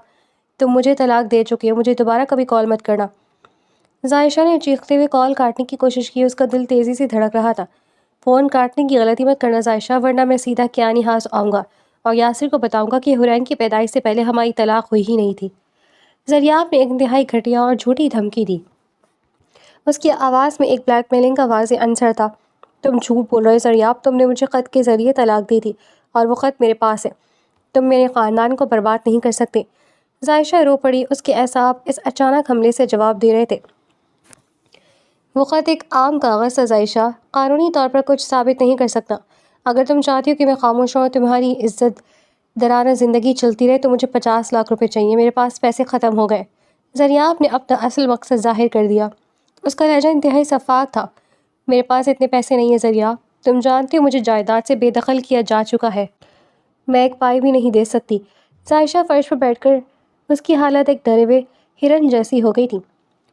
تم مجھے طلاق دے چکے ہو، مجھے دوبارہ کبھی کال مت کرنا۔ عائشہ نے چیختے ہوئے کال کاٹنے کی کوشش کی۔ اس کا دل تیزی سے دھڑک رہا تھا۔ فون کاٹنے کی غلطی مت کرنا عائشہ، ورنہ میں سیدھا کیانی ہاؤس آؤں گا اور یاسر کو بتاؤں گا کہ حرین کی پیدائش سے پہلے ہماری طلاق ہوئی ہی نہیں تھی۔ زریاب نے ایک انتہائی گھٹیا اور جھوٹی دھمکی دی۔ اس کی آواز میں ایک بلیک میلنگ کا واضح عنصر تھا۔ تم جھوٹ بول رہے ہو زریاب، تم نے مجھے خط کے ذریعے طلاق دی تھی اور وہ خط میرے پاس ہے۔ تم میرے خاندان کو برباد نہیں کر سکتے۔ عائشہ رو پڑی۔ اس کے اعصاب اس اچانک حملے سے جواب دے رہے تھے۔ وہ خط ایک عام کاغذ تھا عائشہ، قانونی طور پر کچھ ثابت نہیں کر سکتا۔ اگر تم چاہتی ہو کہ میں خاموش ہوں اور تمہاری عزت درانہ زندگی چلتی رہے تو مجھے 50 لاکھ روپے چاہیے، میرے پاس پیسے ختم ہو گئے۔ زریاب نے اپنا اصل مقصد ظاہر کر دیا۔ اس کا لہجہ انتہائی شفاف تھا۔ میرے پاس اتنے پیسے نہیں ہیں زریاب، تم جانتی ہو مجھے جائیداد سے بے دخل کیا جا چکا ہے، میں ایک پائی بھی نہیں دے سکتی۔ عائشہ فرش پر بیٹھ کر اس کی حالت ایک ڈرے ہوئے ہرن جیسی ہو گئی تھی۔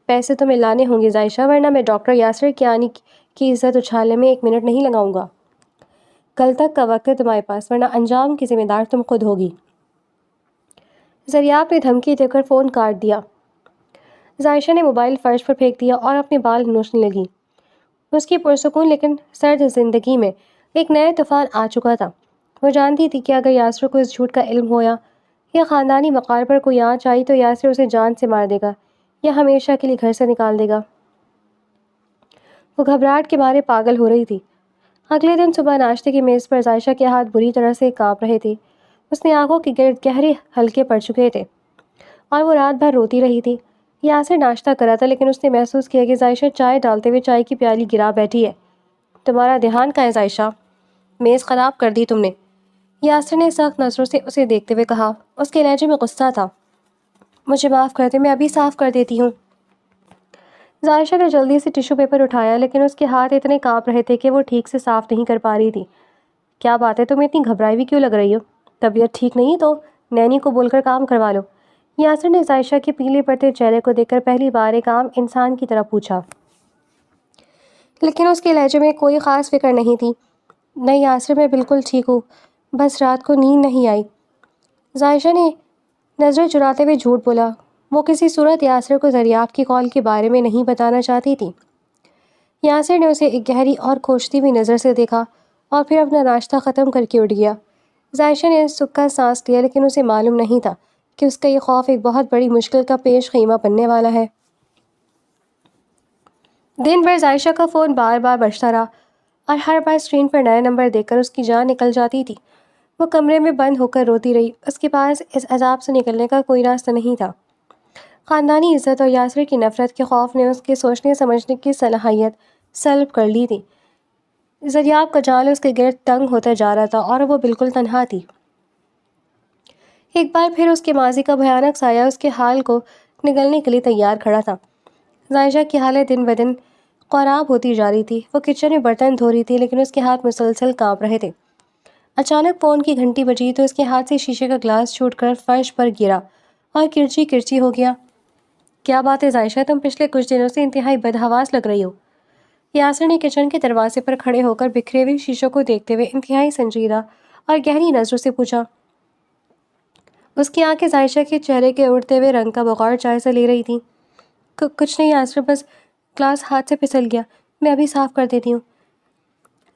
پیسے تمہیں لانے ہوں گے عائشہ، ورنہ میں ڈاکٹر یاسر کیانی کی عزت اچھالنے میں 1 منٹ نہیں لگاؤں گا۔ کل تک کا وقت ہے تمہارے پاس، ورنہ انجام کی ذمہ دار تم خود ہوگی۔ زریاب نے دھمکی دے کر فون کاٹ دیا۔ عائشہ نے موبائل فرش پر پھینک دیا اور اپنے بال نوچنے لگی۔ اس کی پرسکون لیکن سرد زندگی میں ایک نیا طوفان آ چکا تھا۔ وہ جانتی تھی کہ اگر یاسر کو اس جھوٹ کا علم ہوا یا خاندانی وقار پر کوئی آنچ آئی تو یاسر اسے جان سے مار دے گا یا ہمیشہ کے لیے گھر سے نکال دے گا۔ وہ گھبراہٹ کے مارے پاگل ہو رہی تھی۔ اگلے دن صبح ناشتے کی میز پر عائشہ کے ہاتھ بری طرح سے کانپ رہے تھے۔ اس نے آنکھوں کے گرد گہرے حلقے پڑ چکے تھے اور وہ رات بھر روتی رہی تھی۔ یاسر ناشتہ کرا تھا لیکن اس نے محسوس کیا کہ عائشہ چائے ڈالتے ہوئے چائے کی پیالی گرا بیٹھی ہے۔ تمہارا دھیان کہاں ہے عائشہ؟ میز خراب کر دی تم نے، یاسر نے سخت نظروں سے اسے دیکھتے ہوئے کہا۔ اس کے لہجے میں غصہ تھا۔ مجھے معاف کر دے، میں ابھی صاف کر دیتی ہوں۔ عائشہ نے جلدی سے ٹیشو پیپر اٹھایا لیکن اس کے ہاتھ اتنے کانپ رہے تھے کہ وہ ٹھیک سے صاف نہیں کر پا رہی تھی۔ کیا بات ہے، تم اتنی گھبرائی ہوئی کیوں لگ رہی ہو؟ طبیعت ٹھیک نہیں تو نینی کو بول کر کام کروا لو۔ یاسر نے عائشہ کے پیلے پڑتے چہرے کو دیکھ کر پہلی بار ایک عام انسان کی طرح پوچھا، لیکن اس کے لہجے میں کوئی خاص فکر نہیں تھی۔ نہیں یاسر، میں بالکل ٹھیک ہوں، بس رات کو نیند نہیں آئی۔ عائشہ نے نظریں چراتے ہوئے جھوٹ بولا۔ وہ کسی صورت یاسر کو زریاب کی کال کے بارے میں نہیں بتانا چاہتی تھی۔ یاسر نے اسے ایک گہری اور کھوجتی ہوئی نظر سے دیکھا اور پھر اپنا ناشتہ ختم کر کے اٹھ گیا۔ عائشہ نے سکا سانس لیا لیکن اسے معلوم نہیں تھا کہ اس کا یہ خوف ایک بہت بڑی مشکل کا پیش خیمہ بننے والا ہے۔ دن بھر عائشہ کا فون بار بار بجتا رہا اور ہر بار اسکرین پر نیا نمبر دیکھ کر اس کی جان نکل جاتی تھی۔ وہ کمرے میں بند ہو کر روتی رہی۔ اس کے پاس اس عذاب سے نکلنے کا کوئی راستہ نہیں تھا۔ خاندانی عزت اور یاسر کی نفرت کے خوف نے اس کے سوچنے سمجھنے کی صلاحیت سلب کر لی تھی۔ زریاب کا جال اس کے گرد تنگ ہوتا جا رہا تھا اور وہ بالکل تنہا تھی۔ ایک بار پھر اس کے ماضی کا بھیانک سایہ اس کے حال کو نگلنے کے لیے تیار کھڑا تھا۔ عائشہ کی حالت دن بدن خراب ہوتی جا رہی تھی۔ وہ کچن میں برتن دھو رہی تھی لیکن اس کے ہاتھ مسلسل کانپ رہے تھے۔ اچانک فون کی گھنٹی بجی تو اس کے ہاتھ سے شیشے کا گلاس چھوٹ کر فرش پر گرا اور کرچی کرچی ہو گیا۔ کیا بات ہے عائشہ، تم پچھلے کچھ دنوں سے انتہائی بدحواس لگ رہی ہو۔ یاسر نے کچن کے دروازے پر کھڑے ہو کر بکھرے ہوئے شیشوں کو دیکھتے ہوئے انتہائی سنجیدہ اور گہری نظروں سے پوچھا۔ اس کی آنکھیں عائشہ کے چہرے کے اڑتے ہوئے رنگ کا بغور جائزہ لے رہی تھیں۔ کچھ نہیں یاسر، بس گلاس ہاتھ سے پھسل گیا، میں ابھی صاف کر دیتی ہوں۔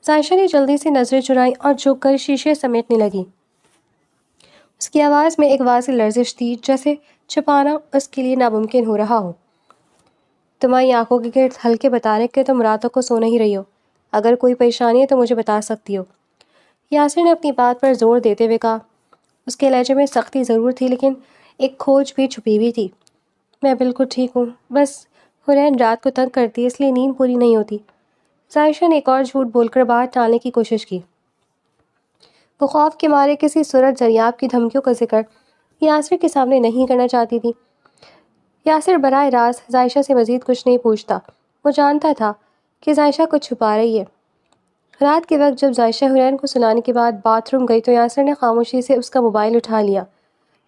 عائشہ نے جلدی سے نظریں چرائیں اور جھک کر شیشے سمیٹنے لگی۔ اس کی آواز میں ایک واضح لرزش تھی، جیسے چھپانا اس کے لیے ناممکن ہو رہا ہو۔ تمہاری آنکھوں کے گرد ہلکے بتا رہے کہ تم راتوں کو سو نہیں رہی ہو۔ اگر کوئی پریشانی ہے تو مجھے بتا سکتی ہو۔ یاسر نے اپنی بات پر زور دیتے ہوئے کہا۔ اس کے لہجے میں سختی ضرور تھی لیکن ایک کھوج بھی چھپی ہوئی تھی۔ میں بالکل ٹھیک ہوں، بس حنین رات کو تنگ کرتی ہے اس لیے نیند پوری نہیں ہوتی۔ عائشہ نے ایک اور جھوٹ بول کر بات ٹالنے کی کوشش کی۔ وہ خوف کے مارے کسی صورت زریاب کی دھمکیوں کا ذکر یاسر کے سامنے نہیں کرنا چاہتی تھی۔ یاسر براہ راست عائشہ سے مزید کچھ نہیں پوچھتا۔ وہ جانتا تھا کہ عائشہ کچھ چھپا رہی ہے۔ رات کے وقت جب عائشہ حنین کو سلانے کے بعد باتھ روم گئی تو یاسر نے خاموشی سے اس کا موبائل اٹھا لیا۔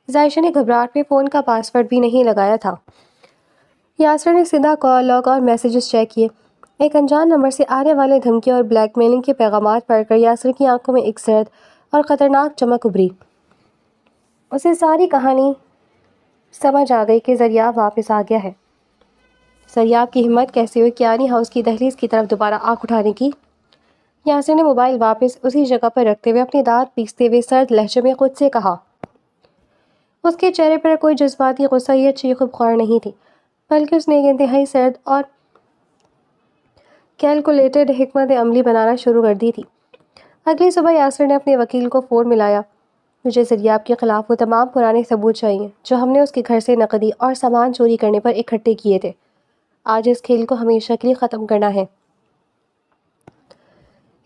عائشہ نے گھبراہٹ میں فون کا پاس ورڈ بھی نہیں لگایا تھا۔ یاسر نے سیدھا کال لاگ اور میسیجز چیک کیے۔ ایک انجان نمبر سے آنے والے دھمکیوں اور بلیک میلنگ کے پیغامات پڑھ کر یاسر کی آنکھوں میں ایک سرد اور خطرناک چمک ابھری۔ اسے ساری کہانی سمجھ آ گئی کہ زریاب واپس آ گیا ہے۔ زریاب کی ہمت کیسے ہوئی کیانی ہاؤس کی دہلیز کی طرف دوبارہ آنکھ اٹھانے کی؟ یاسر نے موبائل واپس اسی جگہ پر رکھتے ہوئے اپنے دانت پیستے ہوئے سرد لہجے میں خود سے کہا۔ اس کے چہرے پر کوئی جذباتی غصہ یا چیخ و پکار نہیں تھی، بلکہ اس نے ایک انتہائی سرد اور کیلکولیٹڈ حکمت عملی بنانا شروع کر دی تھی۔ اگلی صبح یاسر نے اپنے وکیل کو فون ملایا۔ مجھے زریاب کے خلاف وہ تمام پرانے ثبوت چاہیے جو ہم نے اس کے گھر سے نقدی اور سامان چوری کرنے پر اکٹھے کیے تھے۔ آج اس کھیل کو ہمیشہ کے لیے ختم کرنا ہے۔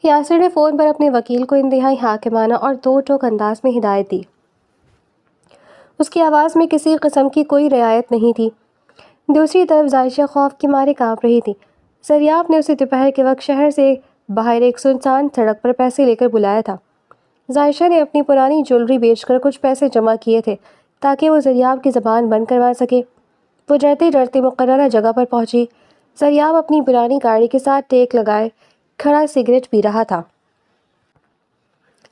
یاسر نے فون پر اپنے وکیل کو انتہائی حاکمانہ اور دو ٹوک انداز میں ہدایت دی۔ اس کی آواز میں کسی قسم کی کوئی رعایت نہیں تھی۔ دوسری طرف عائشہ خوف کے مارے کانپ رہی تھی۔ زریاب نے اسے دوپہر کے وقت شہر سے باہر ایک سنسان سڑک پر پیسے لے کر بلایا تھا۔ عائشہ نے اپنی پرانی جیولری بیچ کر کچھ پیسے جمع کیے تھے تاکہ وہ زریاب کی زبان بند کروا سکے۔ وہ ڈرتے ڈرتے مقررہ جگہ پر پہنچی۔ زریاب اپنی پرانی گاڑی کے ساتھ ٹیک لگائے کھڑا سگریٹ پی رہا تھا۔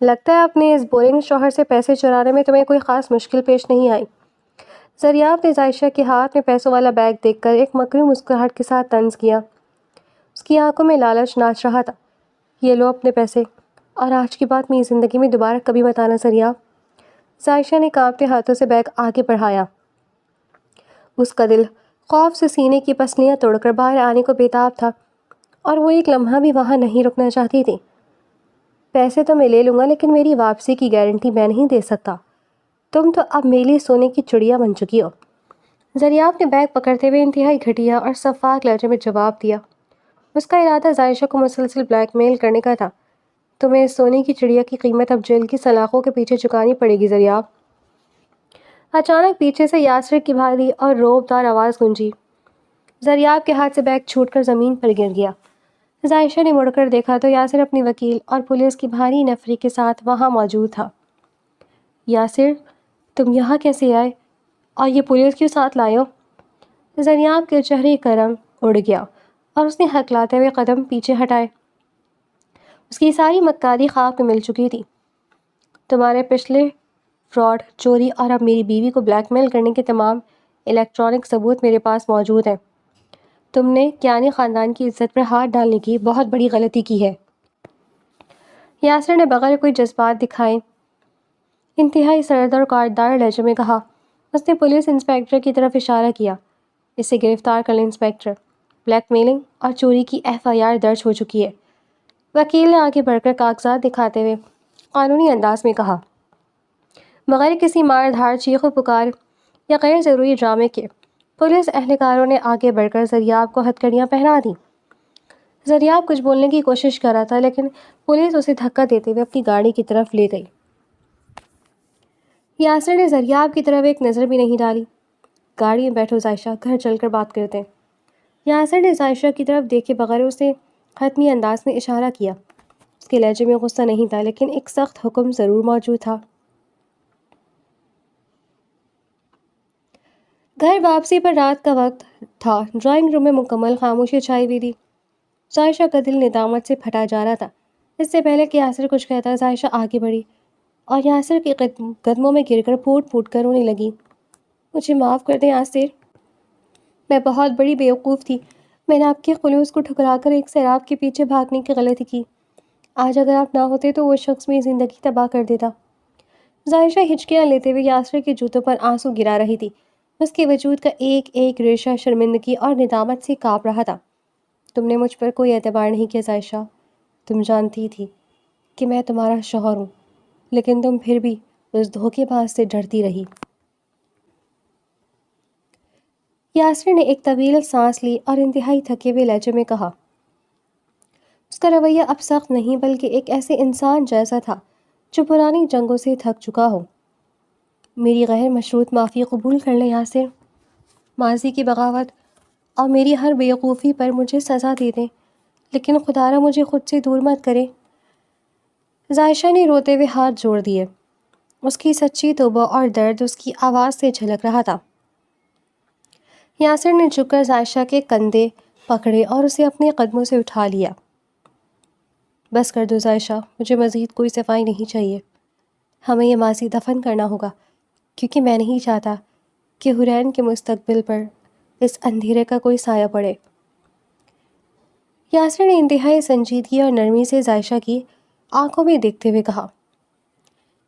لگتا ہے اپنے اس بورنگ شوہر سے پیسے چرانے میں تمہیں کوئی خاص مشکل پیش نہیں آئی۔ زریاب نے عائشہ کے ہاتھ میں پیسوں والا بیگ دیکھ کر ایک مکرو مسکراہٹ کے ساتھ طنز کیا۔ اس کی آنکھوں میں لالچ ناچ رہا تھا۔ یہ لو اپنے پیسے، اور آج کی بات میری زندگی میں دوبارہ کبھی مت آنا زریاب۔ عائشہ نے کانپتے ہاتھوں سے بیگ آگے بڑھایا۔ اس کا دل خوف سے سینے کی پسلیاں توڑ کر باہر آنے کو بےتاب تھا، اور وہ ایک لمحہ بھی وہاں نہیں رکنا چاہتی تھی۔ پیسے تو میں لے لوں گا لیکن میری واپسی کی گارنٹی میں نہیں دے سکتا۔ تم تو اب میری سونے کی چڑیا بن چکی ہو۔ زریاب نے بیگ پکڑتے ہوئے انتہائی گھٹیا اور شفاف لہجے میں جواب دیا۔ اس کا ارادہ عائشہ کو مسلسل بلیک میل کرنے کا تھا۔ تمہیں اس سونے کی چڑیا کی قیمت اب جیل کی سلاخوں کے پیچھے چکانی پڑے گی زریاب۔ اچانک پیچھے سے یاسر کی بھاری اور روبدار آواز گونجی۔ زریاب کے ہاتھ سے بیگ چھوٹ کر زمین پر گر گیا۔ عائشہ نے مڑ کر دیکھا تو یاسر اپنی وکیل اور پولیس کی بھاری نفری کے ساتھ وہاں موجود تھا۔ یاسر، تم یہاں کیسے آئے؟ اور یہ پولیس کیوں ساتھ لائے ہو؟ زریاب کے چہرے کا رنگ اڑ گیا اور اس نے ہکلاتے ہوئے قدم پیچھے ہٹائے۔ اس کی ساری مکاری خاک میں مل چکی تھی۔ تمہارے پچھلے فراڈ، چوری اور اب میری بیوی کو بلیک میل کرنے کے تمام الیکٹرانک ثبوت میرے پاس موجود ہیں۔ تم نے کیانی خاندان کی عزت پر ہاتھ ڈالنے کی بہت بڑی غلطی کی ہے۔ یاسر نے بغیر کوئی جذبات دکھائے انتہائی سرد اور کاٹدار لہجے میں کہا۔ اس نے پولیس انسپکٹر کی طرف اشارہ کیا۔ اسے گرفتار کر لیں انسپکٹر۔ بلیک میلنگ اور چوری کی FIR درج ہو چکی ہے۔ وکیل نے آگے بڑھ کر کاغذات دکھاتے ہوئے قانونی انداز میں کہا۔ بغیر کسی مار دھاڑ، چیخ و پکار یا غیر ضروری ڈرامے کے پولیس اہلکاروں نے آگے بڑھ کر زریاب کو ہتھکڑیاں پہنا دیں۔ زریاب کچھ بولنے کی کوشش کر رہا تھا لیکن پولیس اسے دھکا دیتے ہوئے اپنی گاڑی کی طرف لے گئی۔ یاسر نے زریاب کی طرف ایک نظر بھی نہیں ڈالی۔ گاڑی میں بیٹھو عائشہ، گھر چل کر بات کرتے ہیں۔ یاسر نے عائشہ کی طرف دیکھے بغیر اسے حتمی انداز میں اشارہ کیا۔ اس کے لہجے میں غصہ نہیں تھا لیکن ایک سخت حکم ضرور موجود تھا۔ گھر واپسی پر رات کا وقت تھا۔ ڈرائنگ روم میں مکمل خاموشی چھائی ہوئی تھی۔ عائشہ کا دل ندامت سے پھٹا جا رہا تھا۔ اس سے پہلے کہ یاسر کچھ کہتا، عائشہ آگے بڑھی اور یاسر کے قدموں میں گر کر پھوٹ پھوٹ کر رونے لگی۔ مجھے معاف کر دیں یاسر، میں بہت بڑی بیوقوف تھی۔ میں نے آپ کے خلوص کو ٹھکرا کر ایک سیراب کے پیچھے بھاگنے کی غلطی کی۔ آج اگر آپ نہ ہوتے تو وہ شخص میری زندگی تباہ کر دیتا۔ عائشہ ہچکیاں لیتے ہوئے یاسر کے جوتوں پر آنسو گرا رہی تھی۔ اس کے وجود کا ایک ایک ریشہ شرمندگی اور ندامت سے کانپ رہا تھا۔ تم نے مجھ پر کوئی اعتبار نہیں کیا عائشہ۔ تم جانتی تھی کہ میں تمہارا شوہر ہوں، لیکن تم پھر بھی اس دھوکے باز سے ڈرتی رہی۔ یاسر نے ایک طویل سانس لی اور انتہائی تھکے ہوئے لہجے میں کہا، اس کا رویہ اب سخت نہیں بلکہ ایک ایسے انسان جیسا تھا جو پرانی جنگوں سے تھک چکا ہو۔ میری غیر مشروط معافی قبول کر لیں یاسر، ماضی کی بغاوت اور میری ہر بیوقوفی پر مجھے سزا دے دیں، لیکن خدا را مجھے خود سے دور مت کرے۔ ظاہشہ نے روتے ہوئے ہاتھ جوڑ دیے۔ اس کی سچی توبہ اور درد اس کی آواز سے جھلک رہا تھا۔ یاسر نے جھک کر ظاہشہ کے کندھے پکڑے اور اسے اپنے قدموں سے اٹھا لیا۔ بس کر دو ظاہشہ، مجھے مزید کوئی صفائی نہیں چاہیے۔ ہمیں یہ ماضی دفن کرنا ہوگا، کیونکہ میں نہیں چاہتا کہ حرین کے مستقبل پر اس اندھیرے کا کوئی سایہ پڑے۔ یاسر نے انتہائی سنجیدگی اور نرمی سے ظاہشہ کی آنکھوں میں دیکھتے ہوئے کہا،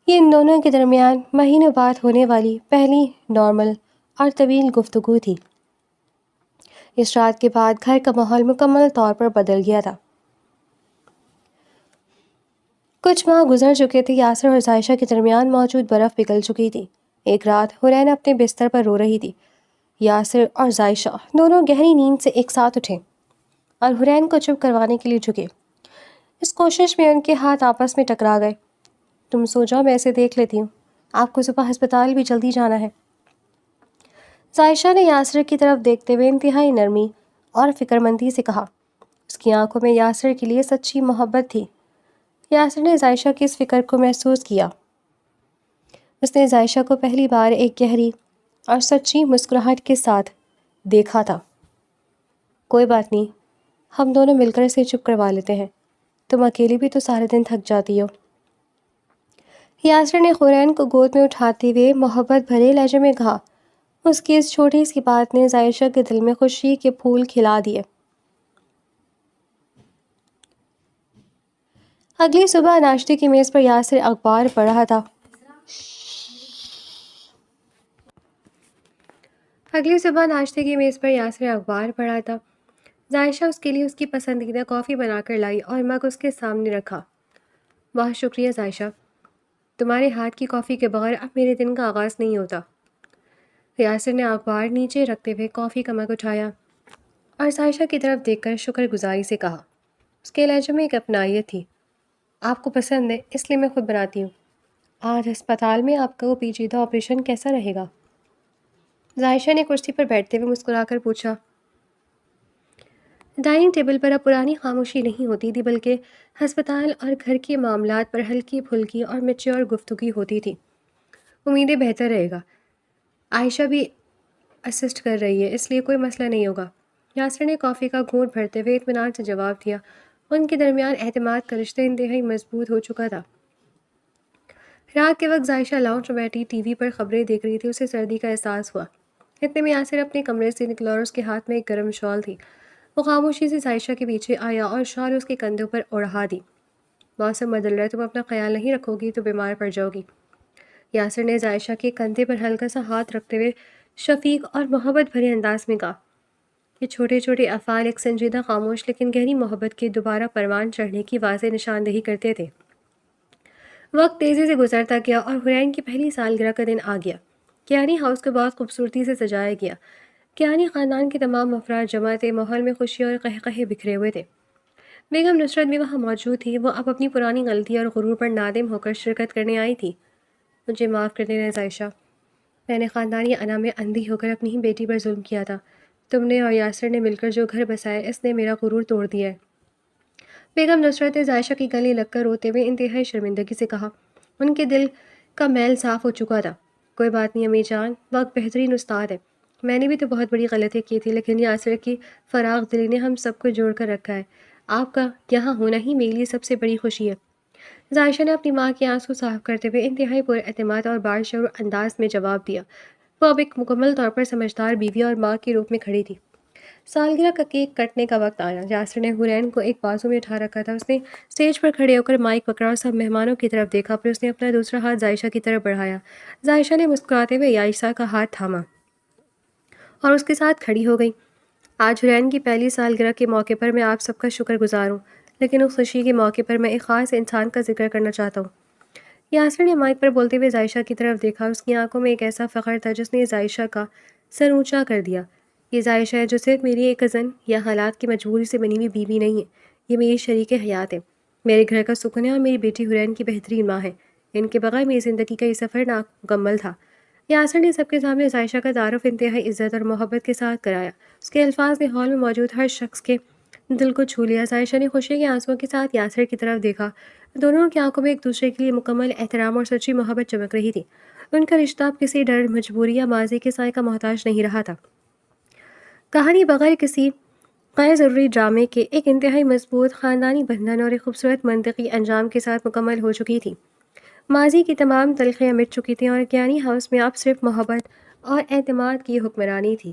یہ ان دونوں کے درمیان مہینوں بعد ہونے والی پہلی نارمل اور طویل گفتگو تھی۔ اس رات کے بعد گھر کا ماحول مکمل طور پر بدل گیا تھا۔ کچھ ماہ گزر چکے تھے، یاسر اور ظاہشہ کے درمیان موجود برف پگھل چکی تھی۔ ایک رات حرین اپنے بستر پر رو رہی تھی۔ یاسر اور ظاہشہ دونوں گہری نیند سے ایک ساتھ اٹھے اور حرین کو چپ کروانے کے لیے جھکے۔ اس کوشش میں ان کے ہاتھ آپس میں ٹکرا گئے۔ تم سو جاؤ، میں اسے دیکھ لیتی ہوں، آپ کو صبح ہسپتال بھی جلدی جانا ہے۔ ظاہشہ نے یاسر کی طرف دیکھتے ہوئے انتہائی نرمی اور فکر مندی سے کہا۔ اس کی آنکھوں میں یاسر کے لیے سچی محبت تھی۔ یاسر نے ظاہشہ کی اس فکر کو محسوس کیا۔ اس نے ظاہشہ کو پہلی بار ایک گہری اور سچی مسکراہٹ کے ساتھ دیکھا تھا۔ کوئی بات نہیں، ہم دونوں مل کر اسے چپ کروا لیتے ہیں، تم اکیلی بھی تو سارے دن تھک جاتی ہو۔ یاسر نے حرین کو گود میں اٹھاتے ہوئے محبت بھرے لہجے میں کہا۔ اس کی اس چھوٹی سی بات نے ظاہشہ کے دل میں خوشی کے پھول کھلا دیے۔ اگلی صبح ناشتے کی میز پر یاسر اخبار پڑھ رہا تھا۔ ظاہشہ اس کے لیے اس کی پسندیدہ کافی بنا کر لائی اور مگ اس کے سامنے رکھا۔ بہت شکریہ ظاہشہ، تمہارے ہاتھ کی کافی کے بغیر اب میرے دن کا آغاز نہیں ہوتا۔ یاسر نے اخبار نیچے رکھتے ہوئے کافی کا مگ اٹھایا اور ظاہشہ کی طرف دیکھ کر شکر گزاری سے کہا۔ اس کے لہجے میں ایک اپنائیت تھی۔ آپ کو پسند ہے اس لیے میں خود بناتی ہوں۔ آج ہسپتال میں آپ کا وہ پیچیدہ آپریشن کیسا رہے گا؟ ظاہشہ نے کرسی پر بیٹھتے ہوئے مسکرا کر پوچھا۔ ڈائننگ ٹیبل پر اب پرانی خاموشی نہیں ہوتی تھی، بلکہ ہسپتال اور گھر کے معاملات پر ہلکی پھلکی اور میچور گفتگو ہوتی تھی۔ امیدیں بہتر رہے گا، عائشہ بھی اسسٹ کر رہی ہے، اس لیے کوئی مسئلہ نہیں ہوگا۔ یاسر نے کافی کا گھونٹ بھرتے ہوئے اطمینان سے جواب دیا۔ ان کے درمیان اعتماد کا رشتہ انتہائی مضبوط ہو چکا تھا۔ رات کے وقت ظاہشہ لاؤنج میں بیٹھی ٹی وی پر خبریں دیکھ رہی تھی۔ اسے سردی کا احساس ہوا۔ اتنے میں یاسر اپنے کمرے سے نکلا اور اس کے ہاتھ میں ایک گرم شال تھی۔ وہ خاموشی سے ظاہشہ کے پیچھے آیا اور شال اس کے کندھوں پر اوڑھا دی۔ موسم بدل رہا ہے، تم اپنا خیال نہیں رکھو گی تو بیمار پڑ جاؤ گی۔ یاسر نے ظاہشہ کے کندھے پر ہلکا سا ہاتھ رکھتے ہوئے شفیق اور محبت بھرے انداز میں کہا۔ یہ چھوٹے چھوٹے افعال ایک سنجیدہ، خاموش لیکن گہری محبت کے دوبارہ پروان چڑھنے کی واضح نشاندہی کرتے تھے۔ وقت تیزی سے گزرتا گیا اور حرین کی پہلی سالگرہ کا دن آ گیا۔ کیانی ہاؤس کو بہت خوبصورتی سے سجایا گیا۔ کیانی خاندان کے تمام افراد جمع تھے۔ ماحول میں خوشی اور قہقہے بکھرے ہوئے تھے۔ بیگم نصرت بھی وہاں موجود تھی۔ وہ اب اپنی پرانی غلطی اور غرور پر نادم ہو کر شرکت کرنے آئی تھی۔ مجھے معاف کر دینا ظاہشہ، میں نے خاندانی انا میں اندھی ہو کر اپنی ہی بیٹی پر ظلم کیا تھا۔ تم نے اور یاسر نے مل کر جو گھر بسایا، اس نے میرا غرور توڑ دیا ہے۔ بیگم نصرت نے ظاہشہ کی گلے لگ کر روتے ہوئے انتہائی شرمندگی سے کہا۔ ان کے دل کا میل صاف ہو چکا تھا۔ کوئی بات نہیں امی جان، وقت بہترین استاد ہے۔ میں نے بھی تو بہت بڑی غلطی کی تھی، لیکن یاسر کی فراغ دلی نے ہم سب کو جوڑ کر رکھا ہے۔ آپ کا یہاں ہونا ہی میرے لیے سب سے بڑی خوشی ہے۔ ظاہشہ نے اپنی ماں کے آنسو صاف کرتے ہوئے انتہائی پر اعتماد اور باشعور انداز میں جواب دیا۔ وہ اب ایک مکمل طور پر سمجھدار بیوی اور ماں کے روپ میں کھڑی تھی۔ سالگرہ کا کیک کٹنے کا وقت آیا۔ یاسر نے حرین کو ایک بازو میں اٹھا رکھا تھا۔ اس نے اسٹیج پر کھڑے ہو کر مائک پکڑا اور سب مہمانوں کی طرف دیکھا، پھر اس نے اپنا دوسرا ہاتھ ظاہشہ کی طرف بڑھایا۔ ظاہشہ نے مسکراتے ہوئے عائشہ کا ہاتھ تھاما اور اس کے ساتھ کھڑی ہو گئی۔ آج حرین کی پہلی سالگرہ کے موقع پر میں آپ سب کا شکر گزار ہوں، لیکن اس خوشی کے موقع پر میں ایک خاص انسان کا ذکر کرنا چاہتا ہوں۔ یاسر نے مائک پر بولتے ہوئے ظاہشہ کی طرف دیکھا۔ اس کی آنکھوں میں ایک ایسا فخر تھا جس نے ظاہشہ کا سر اونچا کر دیا۔ یہ عائشہ ہے جو صرف میری ایک کزن یا حالات کی مجبوری سے بنی ہوئی بیوی نہیں ہے، یہ میری شریک حیات ہے، میرے گھر کا سکون ہے اور میری بیٹی حرین کی بہترین ماں ہے۔ ان کے بغیر میری زندگی کا یہ سفر نامکمل تھا۔ یاسر نے سب کے سامنے عائشہ کا تعارف انتہائی عزت اور محبت کے ساتھ کرایا۔ اس کے الفاظ نے ہال میں موجود ہر شخص کے دل کو چھو لیا۔ عائشہ نے خوشی کے آنسوؤں کے ساتھ یاسر کی طرف دیکھا۔ دونوں کی آنکھوں میں ایک دوسرے کے لیے مکمل احترام اور سچی محبت چمک رہی تھی۔ ان کا رشتہ اب کسی ڈر، مجبوری یا ماضی کے سائے کا محتاج نہیں رہا تھا۔ کہانی بغیر کسی غیر ضروری ڈرامے کے ایک انتہائی مضبوط خاندانی بندھن اور ایک خوبصورت منطقی انجام کے ساتھ مکمل ہو چکی تھی۔ ماضی کی تمام تلخیاں مٹ چکی تھیں اور گیانی ہاؤس میں اب صرف محبت اور اعتماد کی حکمرانی تھی۔